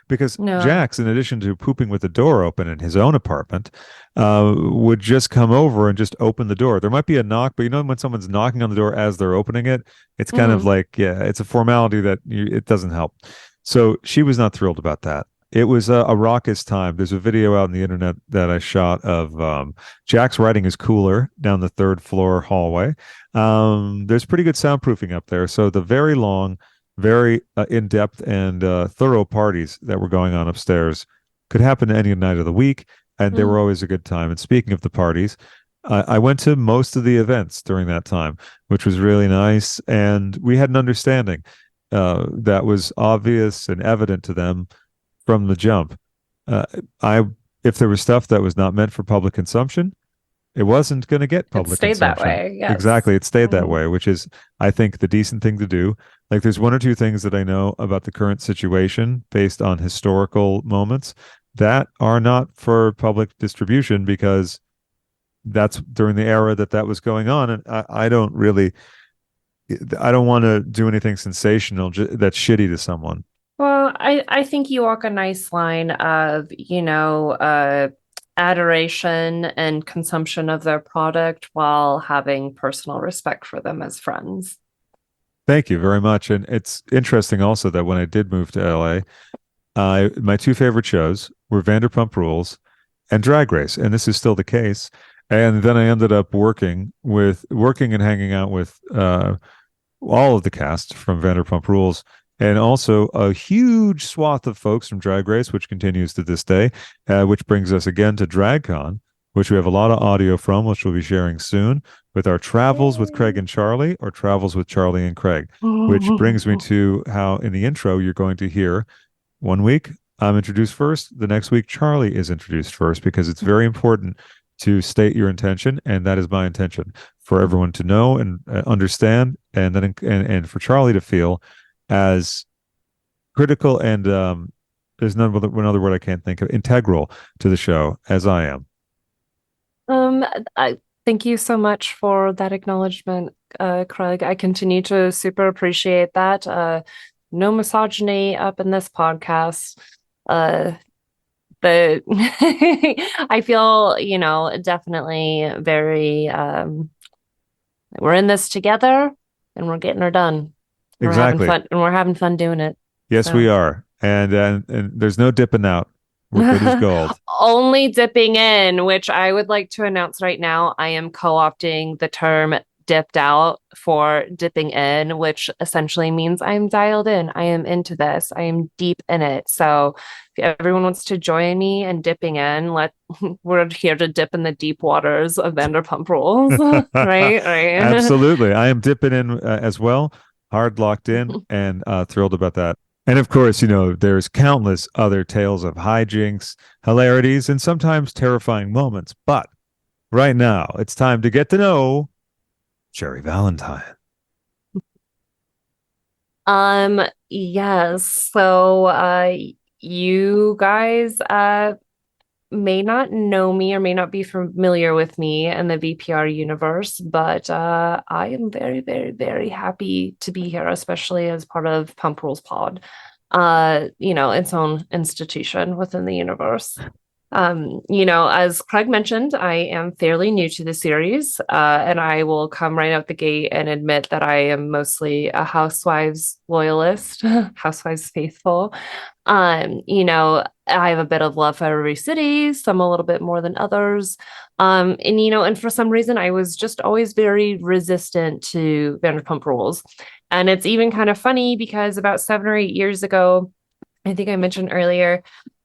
because No. Jax, in addition to pooping with the door open in his own apartment, would just come over and just open the door. There might be a knock, but when someone's knocking on the door as they're opening it, it's kind of Mhm. like, yeah, it's a formality that it doesn't help. So she was not thrilled about that. It was a raucous time. There's a video out on the internet that I shot of Jax riding his cooler down the third floor hallway. There's pretty good soundproofing up there. So the very long, very in-depth and thorough parties that were going on upstairs could happen any night of the week, and they were Mhm. always a good time. And speaking of the parties, I went to most of the events during that time, which was really nice, and we had an understanding that was obvious and evident to them from the jump. Uh, I if there was stuff that was not meant for public consumption, it wasn't going to get It public stayed that consumption. way. Yes. Exactly. It stayed that Mhm. way, which is, I think, the decent thing to do. Like, there's one or two things that I know about the current situation based on historical moments that are not for public distribution because that's during the era that was going on. And I don't want to do anything sensational that's shitty to someone. Well, I think you walk a nice line of, adoration and consumption of their product while having personal respect for them as friends. Thank you very much. And it's interesting also that when I did move to LA, my two favorite shows were Vanderpump Rules and Drag Race, and this is still the case. And then I ended up working and hanging out with all of the cast from Vanderpump Rules, and also a huge swath of folks from Drag Race, which continues to this day, which brings us again to DragCon, which we have a lot of audio from, which we'll be sharing soon with our travels with Craig Yay. and Charlie, or travels with Charlie and Craig, which brings me to how in the intro you're going to hear one week I'm introduced first, the next week Charlie is introduced first, because it's very important to state your intention, and that is my intention for everyone to know and understand, and then and for Charlie to feel as critical and there's another word I can't think of, integral to the show as I am. Um, I thank you so much for that acknowledgement, Craig. I continue to super appreciate that. No misogyny up in this podcast. Uh, but I feel, definitely very we're in this together and we're getting her done. And Exactly. we're having fun doing it. Yes, we So are, and there's no dipping out. We're good as gold. only dipping in, which I would like to announce right now. I am co-opting the term dipped out for dipping in, which essentially means I'm dialed in. I am into this. I am deep in it. So if everyone wants to join me in dipping in, we're here to dip in the deep waters of Vanderpump Rules. Right, right. Absolutely. I am dipping in as well, hard locked in, and thrilled about that. And of course, there's countless other tales of hijinks, hilarities, and sometimes terrifying moments. But right now, it's time to get to know Sherry Valentine. Yes. So you guys may not know me or may not be familiar with me in the VPR universe, but I am very, very, very happy to be here, especially as part of Pump Rules Pod. Its own institution within the universe. As Craig mentioned, I am fairly new to the series, and I will come right out the gate and admit that I am mostly a Housewives loyalist, Housewives faithful. I have a bit of love for every city, some a little bit more than others. And for some reason, I was just always very resistant to Vanderpump Rules. And it's even kind of funny because about 7 or 8 years ago, I think I mentioned earlier,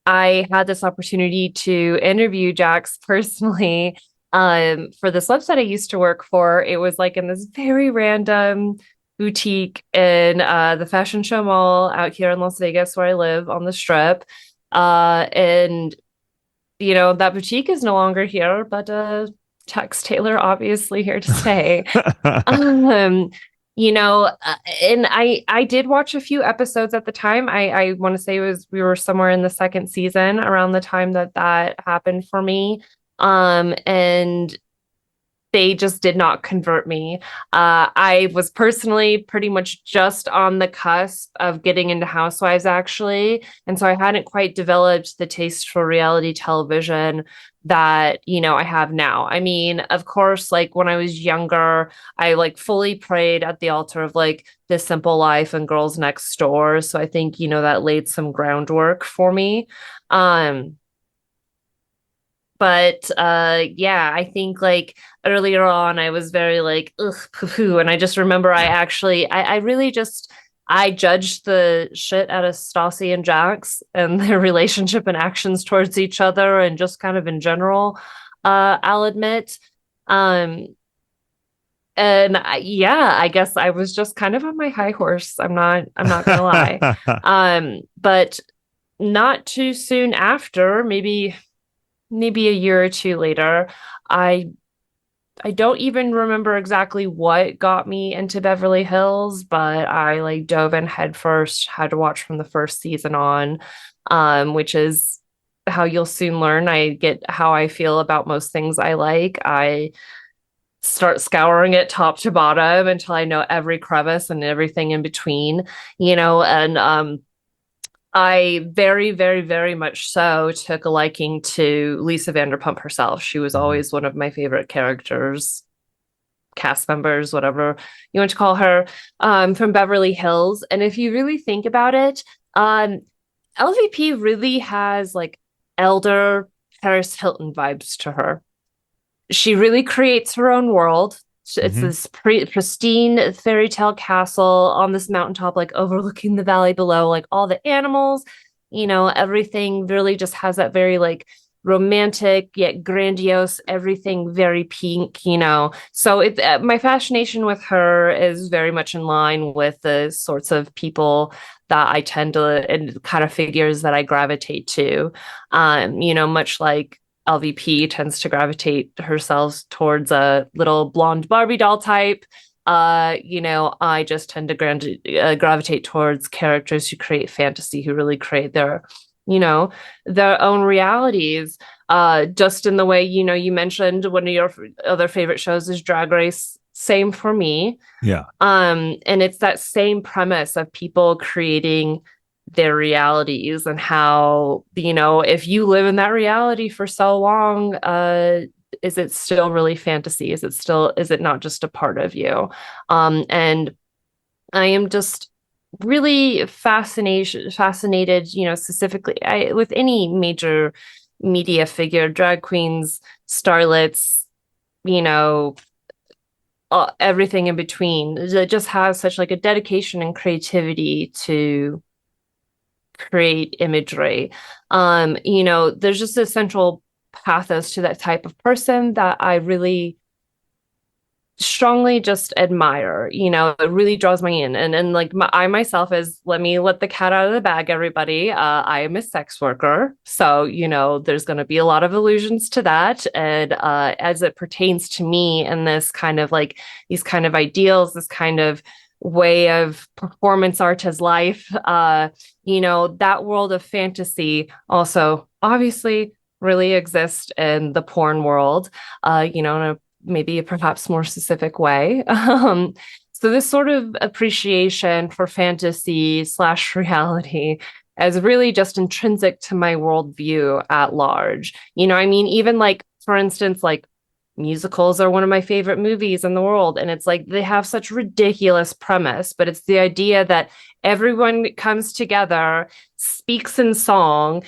I had this opportunity to interview Jax personally for this website I used to work for. It was like in this very random boutique in the Fashion Show Mall out here in Las Vegas, where I live on the Strip. And that boutique is no longer here, but Jax Taylor obviously here to stay. um, and I did watch a few episodes at the time. I want to say we were somewhere in the second season around the time that happened for me. And they just did not convert me. I was personally pretty much just on the cusp of getting into Housewives, actually. And so I hadn't quite developed the taste for reality television that, I have now. I mean, of course, like when I was younger, I like fully prayed at the altar of like This Simple Life and Girls Next Door. So I think, that laid some groundwork for me. But yeah, I think like earlier on I was very like ugh poo-poo. And I just remember I really just I judged the shit out of Stassi and Jax and their relationship and actions towards each other and just kind of in general, I'll admit. Um and yeah, I guess I was just kind of on my high horse. I'm not gonna lie. But not too soon after, maybe a year or two later, I I don't even remember exactly what got me into Beverly Hills, but I like dove in headfirst, had to watch from the first season on, which is how you'll soon learn. I get how I feel about most things I like. I start scouring it top to bottom until I know every crevice and everything in between, and I very, very, very much so took a liking to Lisa Vanderpump herself. She was Mhm. always one of my favorite characters, cast members, whatever you want to call her, from Beverly Hills. And if you really think about it, LVP really has like elder Paris Hilton vibes to her. She really creates her own world. It's Mhm. this pristine fairy tale castle on this mountaintop, like overlooking the valley below, like all the animals, everything really just has that very like romantic yet grandiose, everything very pink. So my fascination with her is very much in line with the sorts of people that I tend to and kind of figures that I gravitate to. Much like LVP tends to gravitate herself towards a little blonde Barbie doll type. I just tend to gravitate towards characters who create fantasy, who really create their own realities. Just in the way, you mentioned one of your other favorite shows is Drag Race. Same for me. Yeah. And it's that same premise of people creating their realities and how, if you live in that reality for so long, is it still really fantasy? Is it not just a part of you? And I am just really fascinated, specifically with any major media figure, drag queens, starlets, you know, everything in between. It just has such like a dedication and creativity to create imagery. There's just a central pathos to that type of person that I really strongly just admire. It really draws me in. And like I myself is, let me let the cat out of the bag, everybody. I am a sex worker, so there's going to be a lot of allusions to that. And as it pertains to me and this kind of like these kind of ideals, this kind of way of performance art as life, that world of fantasy also obviously really exists in the porn world, in a maybe a perhaps more specific way. So this sort of appreciation for fantasy slash reality is really just intrinsic to my worldview at large. I mean, even like, for instance, like musicals are one of my favorite movies in the world. And it's like they have such ridiculous premise, but it's the idea that everyone comes together, speaks in song.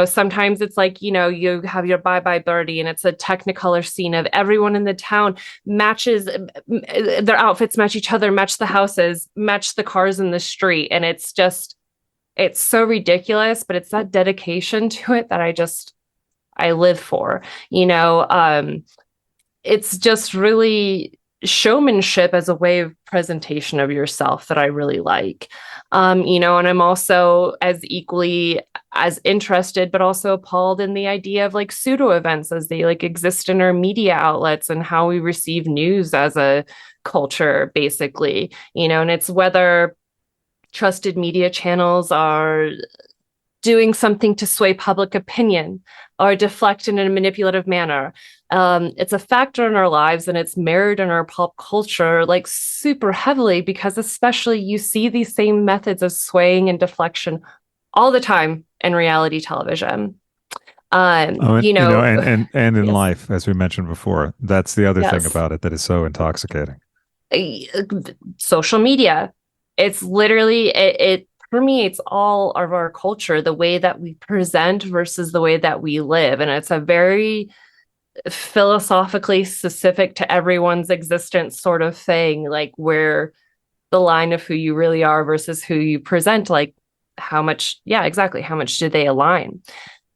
Sometimes it's like, you have your Bye Bye Birdie and it's a technicolor scene of everyone in the town matches, their outfits match each other, match the houses, match the cars in the street. And it's so ridiculous, but it's that dedication to it that I live for. It's just really showmanship as a way of presentation of yourself that I really like. And I'm also as equally as interested, but also appalled in the idea of like pseudo events as they like exist in our media outlets and how we receive news as a culture, basically, and it's whether trusted media channels are doing something to sway public opinion or deflect in a manipulative manner. It's a factor in our lives and it's mirrored in our pop culture like super heavily because especially you see these same methods of swaying and deflection all the time in reality television. Oh, and in Yes, life, as we mentioned before, that's the other thing yes. about it that is so intoxicating. Social media, it's literally it permeates all of our culture, the way that we present versus the way that we live. And it's a very philosophically specific to everyone's existence sort of thing, like where the line of who you really are versus who you present, like how much, yeah, exactly. How much do they align?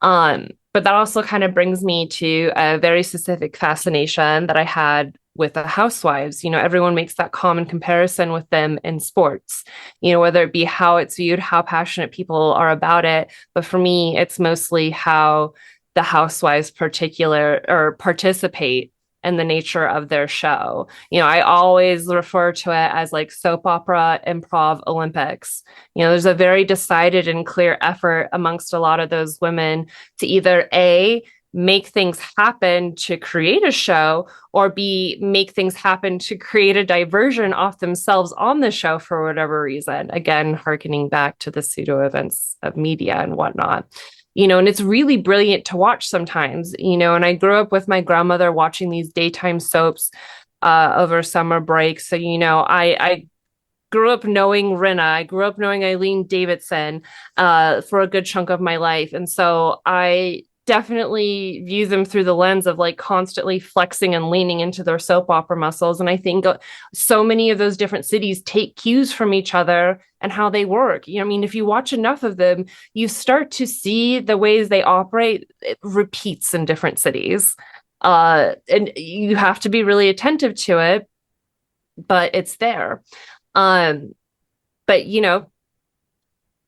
But that also kind of brings me to a very specific fascination that I had with the housewives. Everyone makes that common comparison with them in sports, whether it be how it's viewed, how passionate people are about it. But for me, it's mostly how the housewives particular or participate in the nature of their show. I always refer to it as like soap opera improv Olympics. There's a very decided and clear effort amongst a lot of those women to either A, make things happen to create a show, or B, make things happen to create a diversion off themselves on the show for whatever reason. Again, harkening back to the pseudo events of media and whatnot. And it's really brilliant to watch sometimes, and I grew up with my grandmother watching these daytime soaps over summer break. So, I grew up knowing Rinna. I grew up knowing Eileen Davidson for a good chunk of my life. And so I definitely view them through the lens of like constantly flexing and leaning into their soap opera muscles. And I think so many of those different cities take cues from each other and how they work. I mean, if you watch enough of them, you start to see the ways they operate. It repeats in different cities. And you have to be really attentive to it, but it's there. Um, but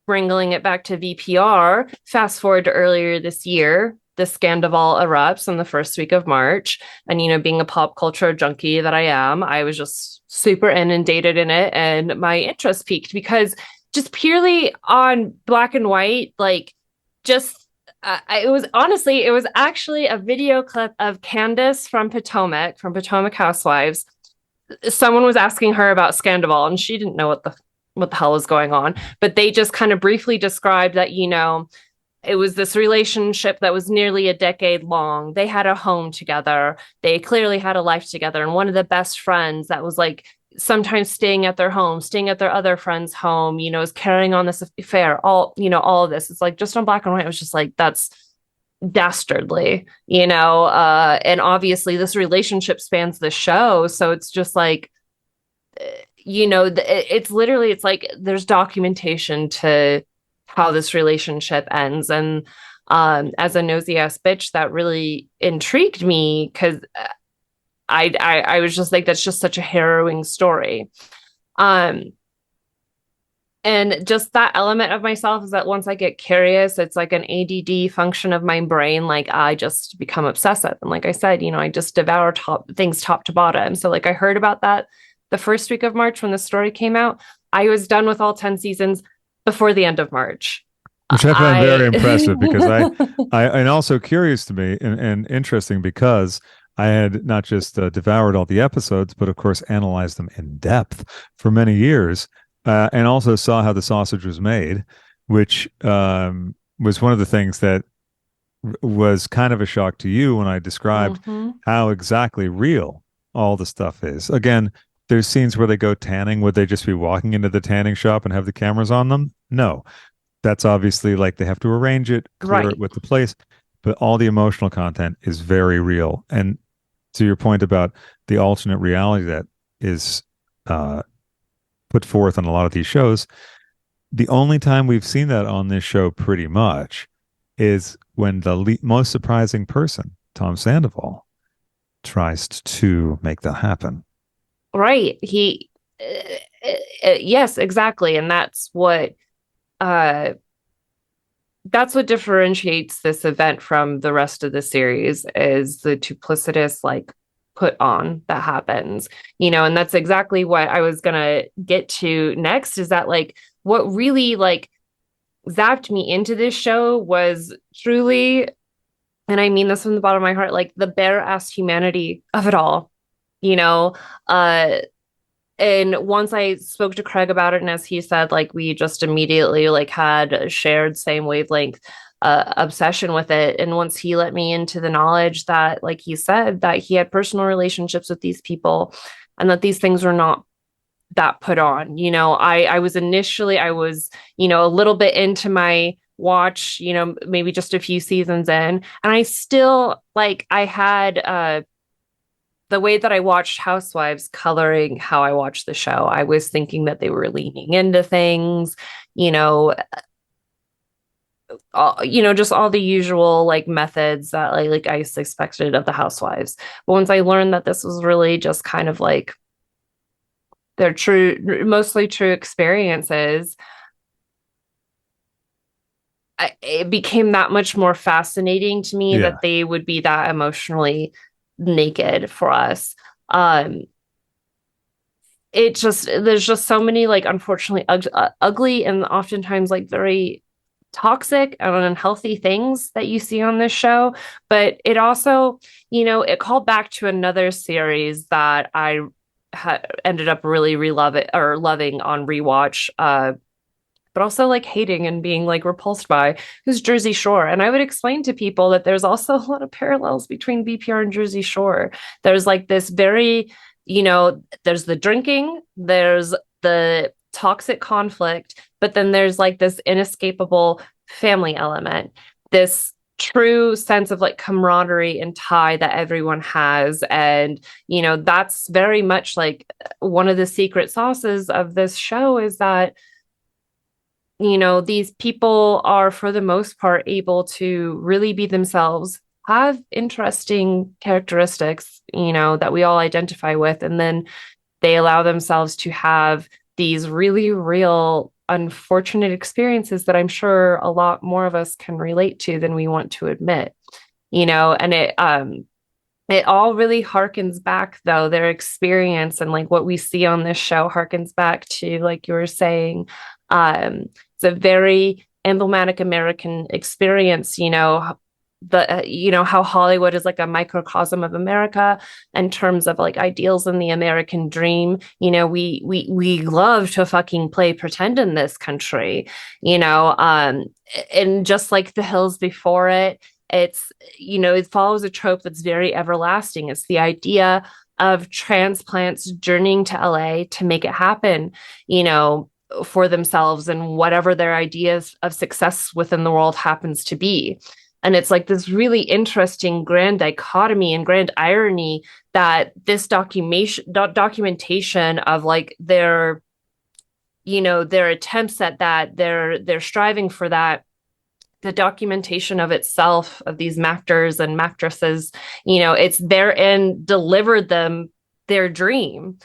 wrangling it back to VPR, fast forward to earlier this year, the Scandival erupts in the first week of March. And, being a pop culture junkie that I am, I was just super inundated in it. And my interest peaked because just purely on black and white, like just it was actually a video clip of Candace from Potomac Housewives. Someone was asking her about Scandival and she didn't know what the hell was going on, but they just kind of briefly described that it was this relationship that was nearly a decade long. They had a home together, they clearly had a life together, and one of the best friends that was like sometimes staying at their home, staying at their other friend's home, is carrying on this affair. All of this, it's like just on black and white, it was just like, that's dastardly, and obviously this relationship spans the show. So it's just like, it's literally, it's like there's documentation to how this relationship ends. And as a nosy ass bitch, that really intrigued me because I was just like, that's just such a harrowing story. Um, and just that element of myself is that once I get curious, it's like an ADD function of my brain. Like I just become obsessive. And like I said, I just devour things top to bottom. So like I heard about that the first week of March when the story came out. I was done with all 10 seasons before the end of March. Which I found very impressive because I and also curious to me and interesting because I had not just devoured all the episodes, but of course analyzed them in depth for many years, and also saw how the sausage was made, which was one of the things that was kind of a shock to you when I described hmm how exactly real all the stuff is. Again, there's scenes where they go tanning. Would they just be walking into the tanning shop and have the cameras on them? No, that's obviously like they have to arrange it, clear it Right. with the place, but all the emotional content is very real. And to your point about the alternate reality that is uh, put forth on a lot of these shows, the only time we've seen that on this show pretty much is when the most surprising person, Tom Sandoval, tries to make that happen. Right. Yes, exactly. And uh, that's what differentiates this event from the rest of the series is the duplicitous like put on that happens, and that's exactly what I was gonna get to next is that like what really like zapped me into this show was truly, and I mean this from the bottom of my heart, like the bare ass humanity of it all, you know, uh and once I spoke to Craig about it, and as he said, like we just immediately like had a shared same wavelength obsession with it. And once he let me into the knowledge that, like he said, that he had personal relationships with these people, and that these things were not that put on. I was a little bit into my watch, maybe just a few seasons in, and I still like I had the way that I watched Housewives coloring how I watched the show. I was thinking that they were leaning into things, you know, just all the usual like methods that like I expected of the Housewives. But once I learned that this was really just kind of like their mostly true experiences, it became that much more fascinating to me Yeah. that they would be that emotionally naked for us. Um, there's just so many like unfortunately ugly and oftentimes like very toxic and unhealthy things that you see on this show, but it also it called back to another series that I ended up really loving on rewatch, but also like hating and being like repulsed by, who's Jersey Shore. And I would explain to people that there's also a lot of parallels between BPR and Jersey Shore. There's like this very, there's the drinking, there's the toxic conflict, but then there's like this inescapable family element, this true sense of like camaraderie and tie that everyone has. And, that's very much like one of the secret sauces of this show is that these people are, for the most part, able to really be themselves, have interesting characteristics, that we all identify with. And then they allow themselves to have these really real, unfortunate experiences that I'm sure a lot more of us can relate to than we want to admit, and it all really harkens back though, their experience and like what we see on this show harkens back to, like you were saying, it's a very emblematic American experience, how Hollywood is like a microcosm of America in terms of like ideals in the American dream. We love to fucking play pretend in this country, and just like The Hills before it, it's it follows a trope that's very everlasting. It's the idea of transplants journeying to LA to make it happen, for themselves and whatever their ideas of success within the world happens to be. And it's like this really interesting grand dichotomy and grand irony that this documentation of like their, their attempts at that, they're striving for that, the documentation of itself of these mactors and mactresses, it's therein delivered them their dream,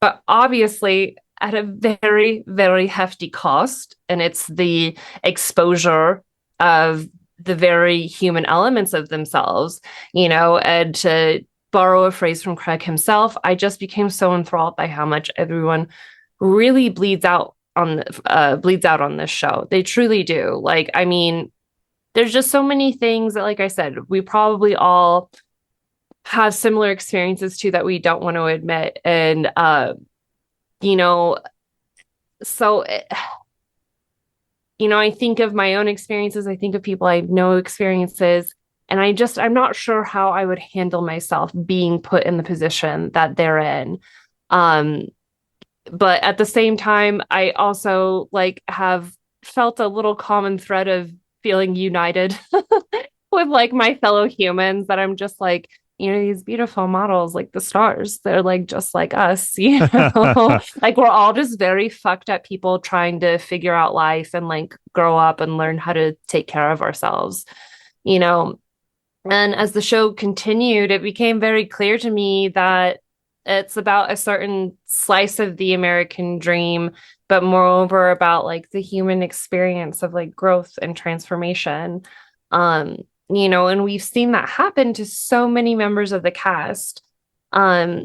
but obviously at a very, very hefty cost. And it's the exposure of the very human elements of themselves, and to borrow a phrase from Craig himself, I just became so enthralled by how much everyone really bleeds out on this show. They truly do. Like, I mean, there's just so many things that, like I said, we probably all have similar experiences to that we don't want to admit. And, so, I think of my own experiences. I think of people I know experiences. And I'm not sure how I would handle myself being put in the position that they're in. But at the same time, I also like have felt a little common thread of feeling united with like my fellow humans, that I'm just like, these beautiful models, like the stars, they're like just like us, like we're all just very fucked up people trying to figure out life and like grow up and learn how to take care of ourselves, you know. And as the show continued, it became very clear to me that it's about a certain slice of the American dream, but moreover about like the human experience of like growth and transformation. And we've seen that happen to so many members of the cast. Jax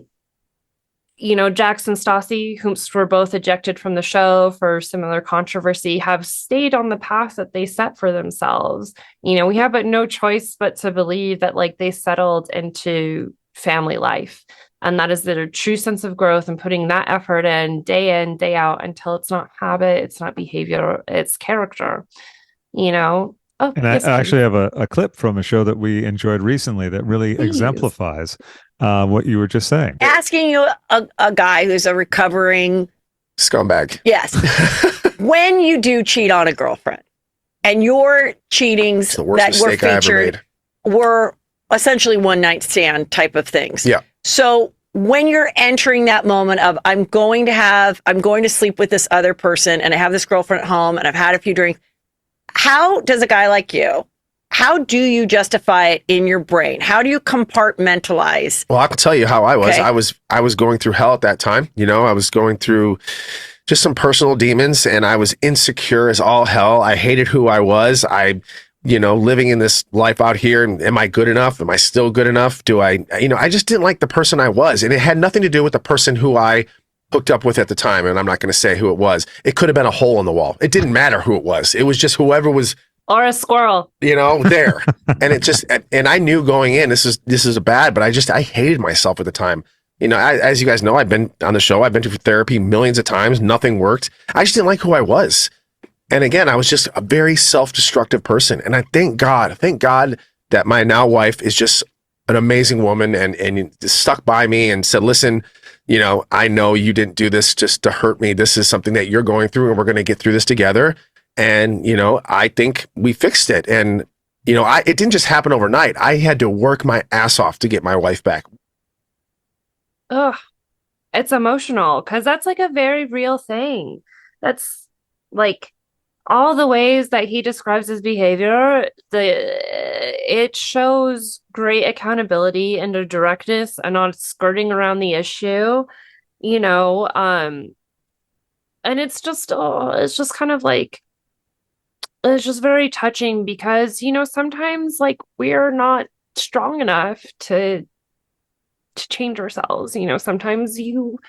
and Stassi, whom were both ejected from the show for similar controversy, have stayed on the path that they set for themselves. We have but no choice but to believe that like they settled into family life. And that is their true sense of growth and putting that effort in, day out, until it's not habit, it's not behavior, it's character, Oh, and yes, I actually have a clip from a show that we enjoyed recently that really exemplifies what you were just saying. Asking you, a guy who's a recovering scumbag. Yes. When you do cheat on a girlfriend, and your cheatings that were featured were essentially one night stand type of things. Yeah. So when you're entering that moment of I'm going to sleep with this other person, and I have this girlfriend at home, and I've had a few drinks, how does a guy like you, how do you justify it in your brain? How do you compartmentalize? Well, I can tell you how I was. Okay. I was going through hell at that time. I was going through just some personal demons, and I was insecure as all hell. I hated who I was. Living in this life out here, and am I good enough? Am I still good enough? I just didn't like the person I was, and it had nothing to do with the person who I hooked up with at the time. And I'm not going to say who it was. It could have been a hole in the wall. It didn't matter who it was. It was just whoever was, or a squirrel, there. And it just, and I knew going in, this is bad, but I hated myself at the time. As you guys know, I've been on the show. I've been to therapy millions of times. Nothing worked. I just didn't like who I was. And again, I was just a very self-destructive person. And I thank God that my now wife is just an amazing woman and stuck by me and said, listen, I know you didn't do this just to hurt me. This is something that you're going through, and we're going to get through this together. And, I think we fixed it. And, it didn't just happen overnight. I had to work my ass off to get my wife back. Ugh, it's emotional because that's like a very real thing. That's like all the ways that he describes his behavior, it shows great accountability and a directness and not skirting around the issue, and it's just kind of like, it's just very touching because, sometimes like we're not strong enough to change ourselves. Sometimes you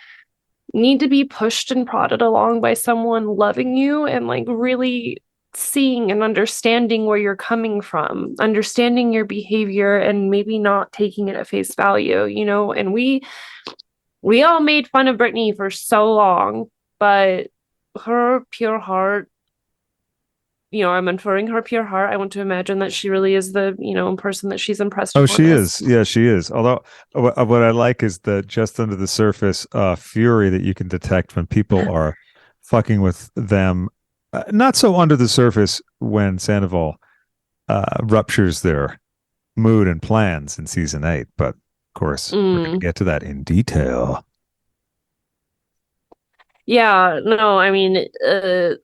need to be pushed and prodded along by someone loving you and like really seeing and understanding where you're coming from, understanding your behavior and maybe not taking it at face value, and we all made fun of Britney for so long, but her pure heart, I'm inferring her pure heart. I want to imagine that she really is the, person that she's impressed with. Oh, she is. Yeah, she is. Although what I like is the just under the surface fury that you can detect when people are fucking with them. Not so under the surface when Sandoval ruptures their mood and plans in season 8. But of course, we're going to get to that in detail. Yeah, no, I mean,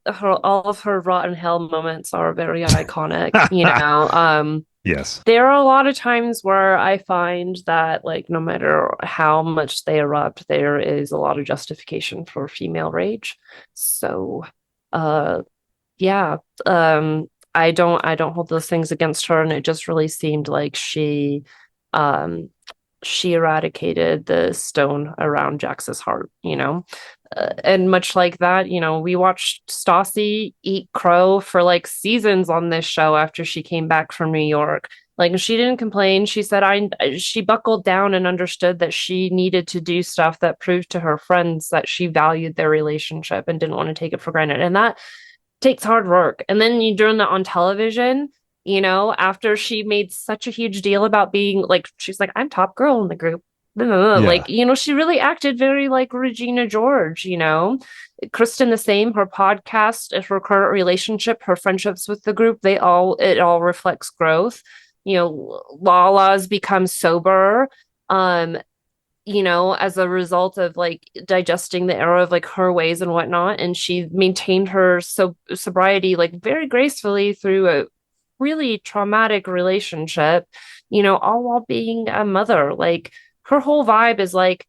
all of her rotten hell moments are very iconic, you know. Yes. There are a lot of times where I find that, like, no matter how much they erupt, there is a lot of justification for female rage. So, uh, yeah, I don't hold those things against her, and it just really seemed like um, she eradicated the stone around Jax's heart, you know. And much like that, you know, we watched Stassi eat crow for like seasons on this show after she came back from New York. Like she didn't complain. She said she buckled down and understood that she needed to do stuff that proved to her friends that she valued their relationship and didn't want to take it for granted. And that takes hard work. And then you doing that on television, you know, after she made such a huge deal about being like, she's like, I'm top girl in the group. Yeah. Like, you know, she really acted very like Regina George, you know. Kristen the same, her podcast, her current relationship, her friendships with the group, it all reflects growth. You know, Lala's become sober. You know, as a result of like digesting the era of like her ways and whatnot. And she maintained her sobriety like very gracefully through a really traumatic relationship, you know, all while being a mother. Like her whole vibe is like,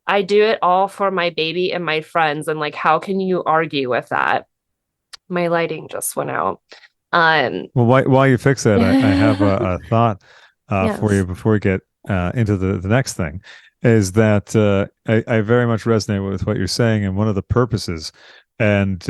I do it all for my baby and my friends. And like, how can you argue with that? My lighting just went out. Well, while you fix that, I have a thought for you Yes. before we get into the next thing. Is that I very much resonate with what you're saying, and one of the purposes and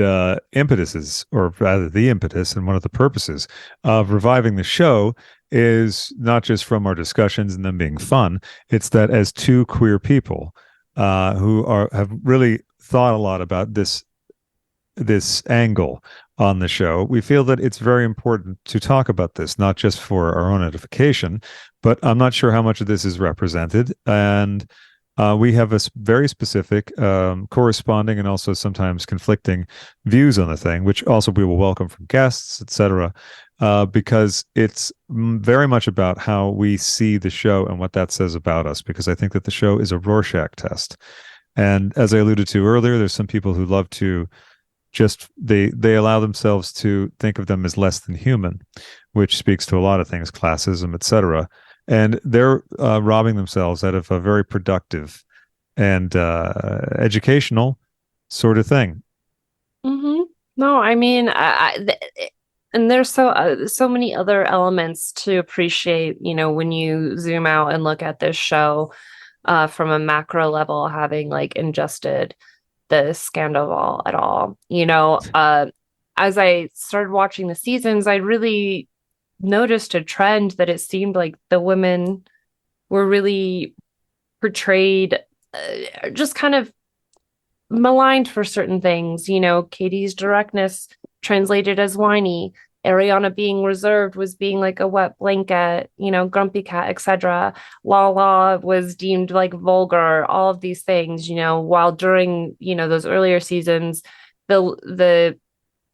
impetuses, or rather the impetus, and one of the purposes of reviving the show is not just from our discussions and them being fun. It's that as two queer people who have really thought a lot about this angle on the show, we feel that it's very important to talk about this, not just for our own edification, but I'm not sure how much of this is represented. And we have very specific, corresponding and also sometimes conflicting views on the thing, which also we will welcome from guests, etc., because it's very much about how we see the show and what that says about us, because I think that the show is a Rorschach test. And as I alluded to earlier, there's some people who love to just they allow themselves to think of them as less than human, which speaks to a lot of things, classism, etc. And they're robbing themselves out of a very productive and educational sort of thing. Mm-hmm. No, I mean, and there's so many other elements to appreciate, you know, when you zoom out and look at this show from a macro level, having like ingested the scandal at all. You know, as I started watching the seasons, I really noticed a trend that it seemed like the women were really portrayed just kind of maligned for certain things. You know, Katie's directness translated as whiny. Ariana being reserved was being like a wet blanket, you know, grumpy cat, etc. Lala was deemed like vulgar, all of these things, you know, while during, you know, those earlier seasons, the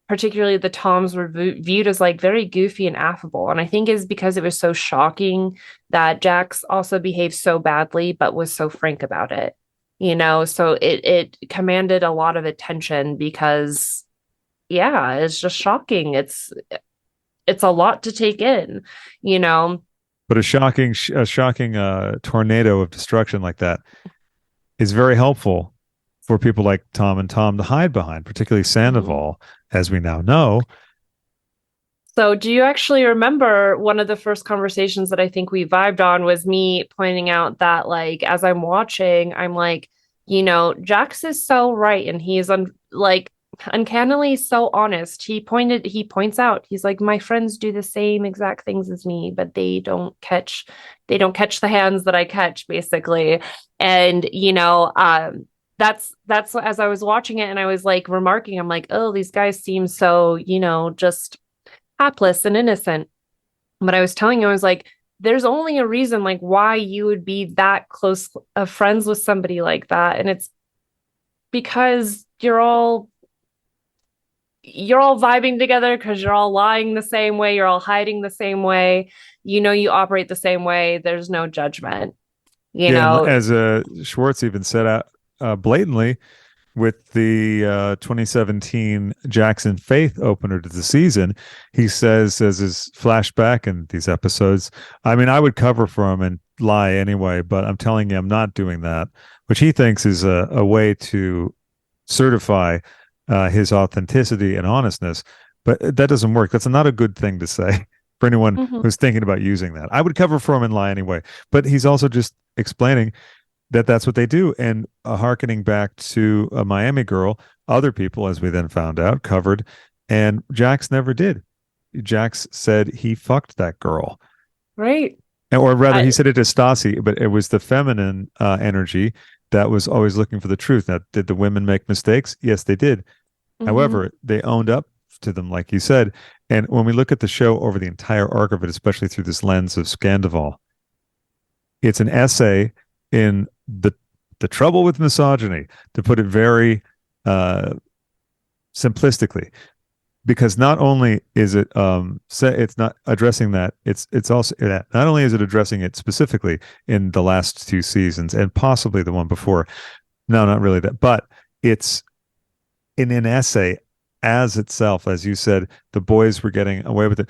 particularly the Toms were viewed as like very goofy and affable. And I think is because it was so shocking that Jax also behaved so badly, but was so frank about it, you know, so it commanded a lot of attention because yeah, it's just shocking. It's a lot to take in, you know. But a shocking tornado of destruction like that is very helpful for people like Tom and Tom to hide behind, particularly Sandoval, as we now know. So, do you actually remember one of the first conversations that I think we vibed on was me pointing out that, like, as I'm watching, I'm like, you know, Jax is so right, and he is like uncannily so honest. He points out, he's like, my friends do the same exact things as me, but they don't catch the hands that I catch, basically. And you know, that's as I was watching it, and I was like remarking, I'm like, oh, these guys seem so, you know, just hapless and innocent. But I was telling you, I was like, there's only a reason like why you would be that close of friends with somebody like that. And it's because you're all you're all vibing together because you're all lying the same way, you're all hiding the same way, you operate the same way. There's no judgment, you Yeah, and know. as Schwartz even said out blatantly with the 2017 Jackson Faith opener to the season, he says as his flashback in these episodes, I mean, I would cover for him and lie anyway, but I'm telling you, I'm not doing that, which he thinks is a way to certify his authenticity and honestness. But that doesn't work. That's not a good thing to say for anyone Mhm. who's thinking about using that. I would cover for him and lie anyway. But he's also just explaining that that's what they do. And hearkening back to a Miami Girl, other people, as we then found out, covered, and Jax never did. Jax said he fucked that girl. Right. Or rather, he I, said it to Stassi, but it was the feminine energy that was always looking for the truth. Now, did the women make mistakes? Yes, they did. mhm. However, they owned up to them, like you said. And when we look at the show over the entire arc of it, especially through this lens of Scandival, it's an essay in the trouble with misogyny, to put it very uh, simplistically, because not only is it it's not addressing that, it's also not only is it addressing it specifically in the last two seasons and possibly the one before. No, not really that, but it's in an essay as itself. As you said, the boys were getting away with it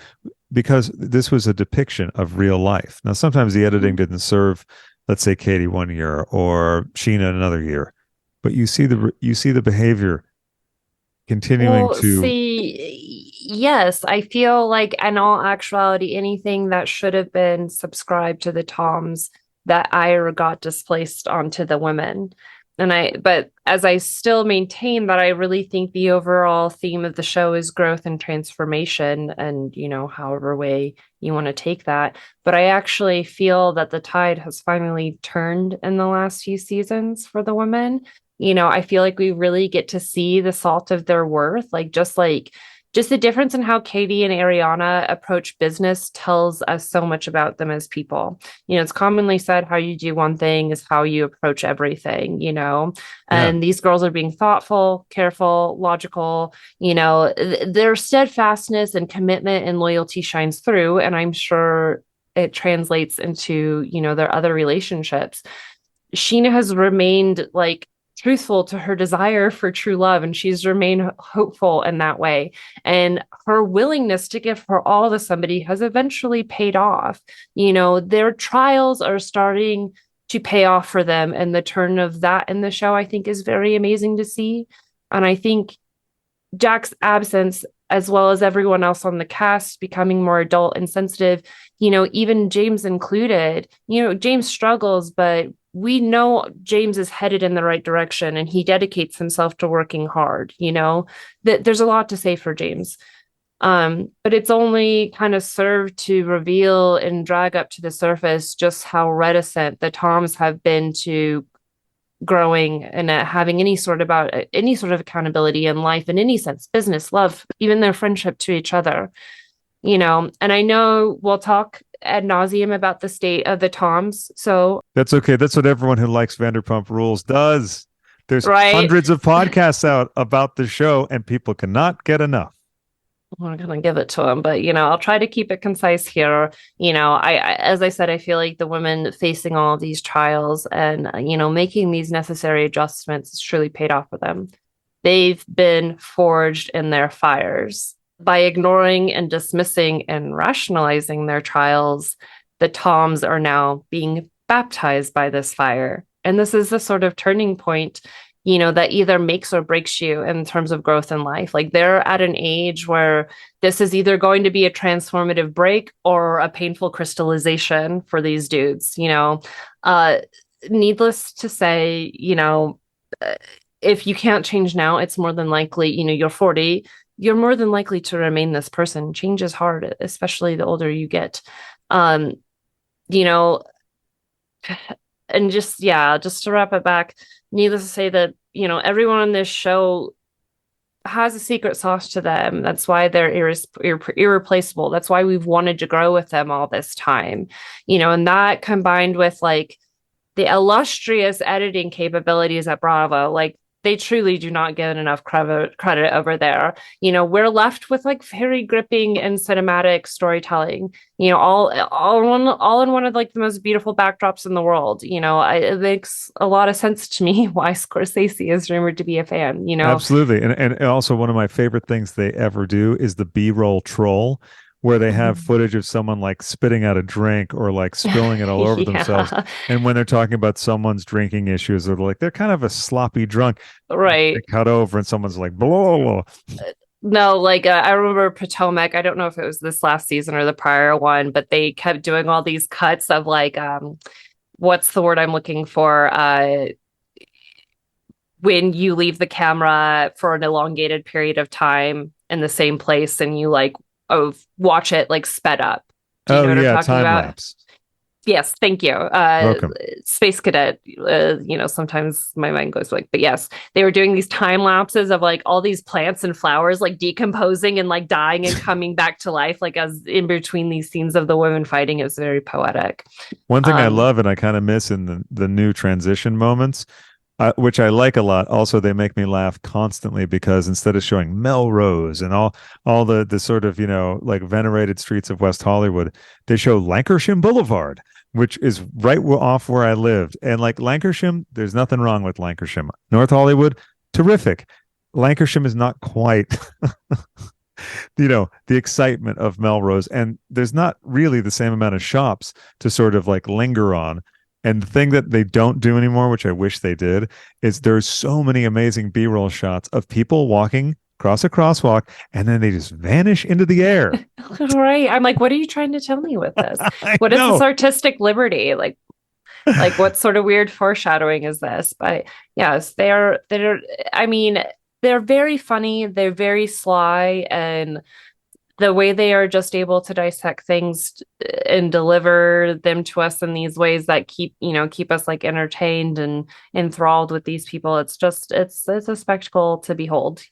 because this was a depiction of real life. Now, sometimes the editing didn't serve, let's say, Katie one year or Sheena another year, but you see the behavior continuing Well, to. see, yes, I feel like in all actuality, anything that should have been subscribed to the Toms, that Ira got displaced onto the women. But as I still maintain that I really think the overall theme of the show is growth and transformation, and, however way you want to take that. But I actually feel that the tide has finally turned in the last few seasons for the women. I feel like we really get to see the salt of their worth, just the difference in how Katie and Ariana approach business tells us so much about them as people. It's commonly said how you do one thing is how you approach everything, Yeah, and these girls are being thoughtful, careful, logical, their steadfastness and commitment and loyalty shines through. And I'm sure it translates into, their other relationships. Sheena has remained truthful to her desire for true love, and she's remained hopeful in that way. And her willingness to give her all to somebody has eventually paid off. Their trials are starting to pay off for them, and the turn of that in the show, I think, is very amazing to see. And I think Jack's absence, as well as everyone else on the cast becoming more adult and sensitive, even James included, James struggles, but we know James is headed in the right direction and he dedicates himself to working hard, that there's a lot to say for James. But it's only kind of served to reveal and drag up to the surface just how reticent the Toms have been to growing and having any sort of accountability in life in any sense, business, love, even their friendship to each other. And I know we'll talk ad nauseum about the state of the Toms. So that's okay. That's what everyone who likes Vanderpump Rules does. There's right, hundreds of podcasts out about the show, and people cannot get enough. I'm not gonna give it to him, but I'll try to keep it concise here. As I said, I feel like the women facing all of these trials and making these necessary adjustments has truly paid off for them. They've been forged in their fires. By ignoring and dismissing and rationalizing their trials, the Toms are now being baptized by this fire. And this is the sort of turning point, that either makes or breaks you in terms of growth in life. Like they're at an age where this is either going to be a transformative break or a painful crystallization for these dudes, Uh, needless to say, if you can't change now, it's more than likely, you're 40, you're more than likely to remain this person. Change is hard, especially the older you get. Um, you know, and just to wrap it back, needless to say that, everyone on this show has a secret sauce to them. That's why they're irreplaceable. That's why we've wanted to grow with them all this time, and that combined with the illustrious editing capabilities at Bravo, they truly do not get enough credit over there. We're left with like very gripping and cinematic storytelling. All in one of like the most beautiful backdrops in the world. It makes a lot of sense to me why Scorsese is rumored to be a fan. Absolutely. And also one of my favorite things they ever do is the B-roll troll, where they have footage of someone like spitting out a drink or like spilling it all over themselves. And when they're talking about someone's drinking issues, they're kind of a sloppy drunk. Right. They cut over and someone's like, blah, blah. No, like I remember Potomac. I don't know if it was this last season or the prior one, but they kept doing all these cuts of like, what's the word I'm looking for? When you leave the camera for an elongated period of time in the same place and you like watch it like sped up. Do you know what I'm talking time about? lapse. Yes, thank you. Welcome. Space Cadet. Sometimes my mind goes like, but yes, they were doing these time lapses of like all these plants and flowers like decomposing and like dying and coming back to life, like as in between these scenes of the women fighting. It was very poetic. One thing I love and I kind of miss in the new transition moments, which I like a lot. Also, they make me laugh constantly because instead of showing Melrose and all the sort of like venerated streets of West Hollywood, they show Lankershim Boulevard, which is right off where I lived. And like Lankershim, there's nothing wrong with Lankershim. North Hollywood, terrific. Lankershim is not quite the excitement of Melrose, and there's not really the same amount of shops to sort of like linger on. And the thing that they don't do anymore, which I wish they did, is there's so many amazing B-roll shots of people walking across a crosswalk and then they just vanish into the air. Right. I'm like, what are you trying to tell me with this? What is know. this artistic liberty? Like what sort of weird foreshadowing is this? But yes, they're I mean, they're very funny, they're very sly, and the way they are just able to dissect things and deliver them to us in these ways that keep us like entertained and enthralled with these people. It's a spectacle to behold,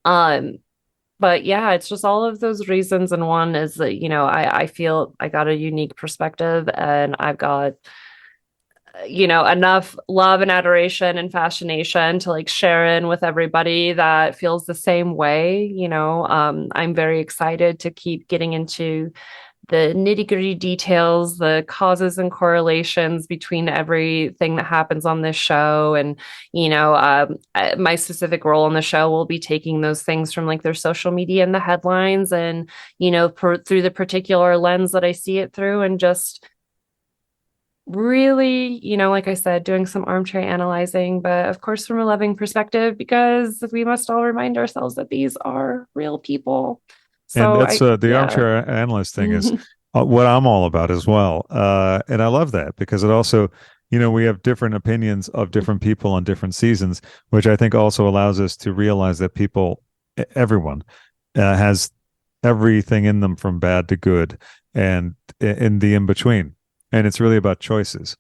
but yeah, it's just all of those reasons. And one is that, I feel I got a unique perspective and I've got enough love and adoration and fascination to like share in with everybody that feels the same way. I'm very excited to keep getting into the nitty-gritty details, the causes and correlations between everything that happens on this show. And my specific role on the show will be taking those things from like their social media and the headlines and through the particular lens that I see it through, and just really, like I said, doing some armchair analyzing, but of course from a loving perspective, because we must all remind ourselves that these are real people. So and that's the armchair analyst thing is what I'm all about as well. And I love that because it also, we have different opinions of different people on different seasons, which I think also allows us to realize that everyone has everything in them from bad to good and in the in-between. And it's really about choices.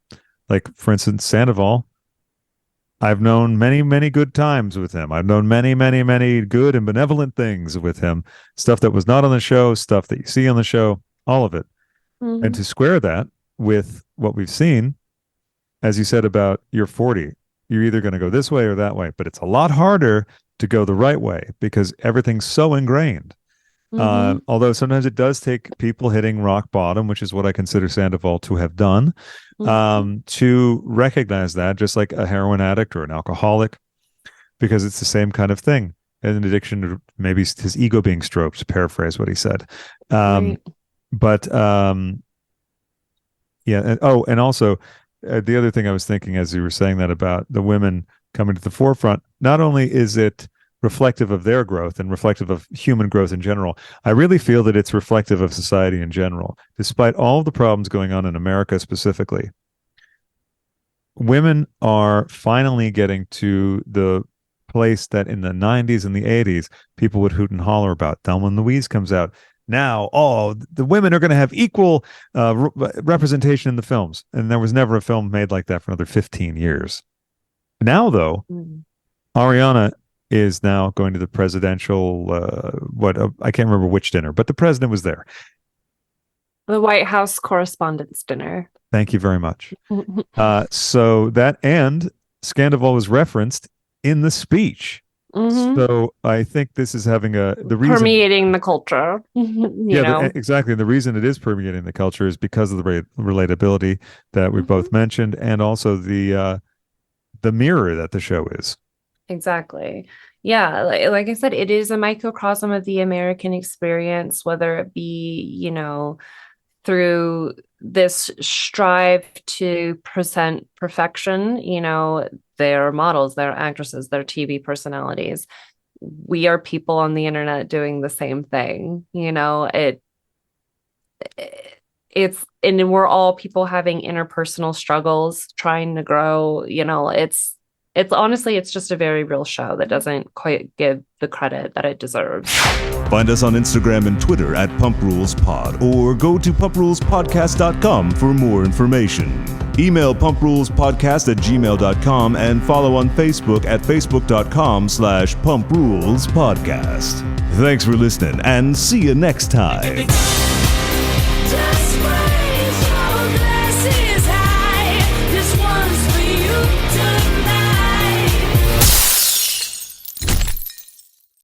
Like, for instance, Sandoval, I've known many, many good times with him. I've known many, many, many good and benevolent things with him. Stuff that was not on the show, stuff that you see on the show, all of it. Mm-hmm. And to square that with what we've seen, as you said about you're 40, you're either going to go this way or that way. But it's a lot harder to go the right way because everything's so ingrained. Mm-hmm. Although sometimes it does take people hitting rock bottom, which is what I consider Sandoval to have done, to recognize that, just like a heroin addict or an alcoholic, because it's the same kind of thing. An addiction to maybe his ego being stroked, to paraphrase what he said. Right. But yeah. And also the other thing I was thinking as you were saying that about the women coming to the forefront, not only is it reflective of their growth and reflective of human growth in general, I really feel that it's reflective of society in general. Despite all the problems going on in America specifically, women are finally getting to the place that in the 90s and the 80s, people would hoot and holler about. Thelma and Louise comes out. Now, the women are going to have equal representation in the films. And there was never a film made like that for another 15 years. Now, though, Ariana is now going to the presidential, I can't remember which dinner, but the president was there. The White House Correspondents' Dinner. Thank you very much. So that and Scandival was referenced in the speech. So I think this is having the reason permeating the culture. You know? Exactly. And the reason it is permeating the culture is because of the relatability that we both mentioned, and also the mirror that the show is. Exactly. Yeah, like I said, it is a microcosm of the American experience, whether it be, you know, through this strive to present perfection, you know, they're models, they're actresses, they're TV personalities. We are people on the internet doing the same thing, you know, and we're all people having interpersonal struggles, trying to grow, you know, it's honestly, it's just a very real show that doesn't quite give the credit that it deserves. Find us on Instagram and Twitter at Pump Rules Pod, or go to pumprolespodcast.com for more information. Email pumprolespodcast@gmail.com and follow on Facebook at facebook.com/pumprolespodcast. Thanks for listening, and see you next time.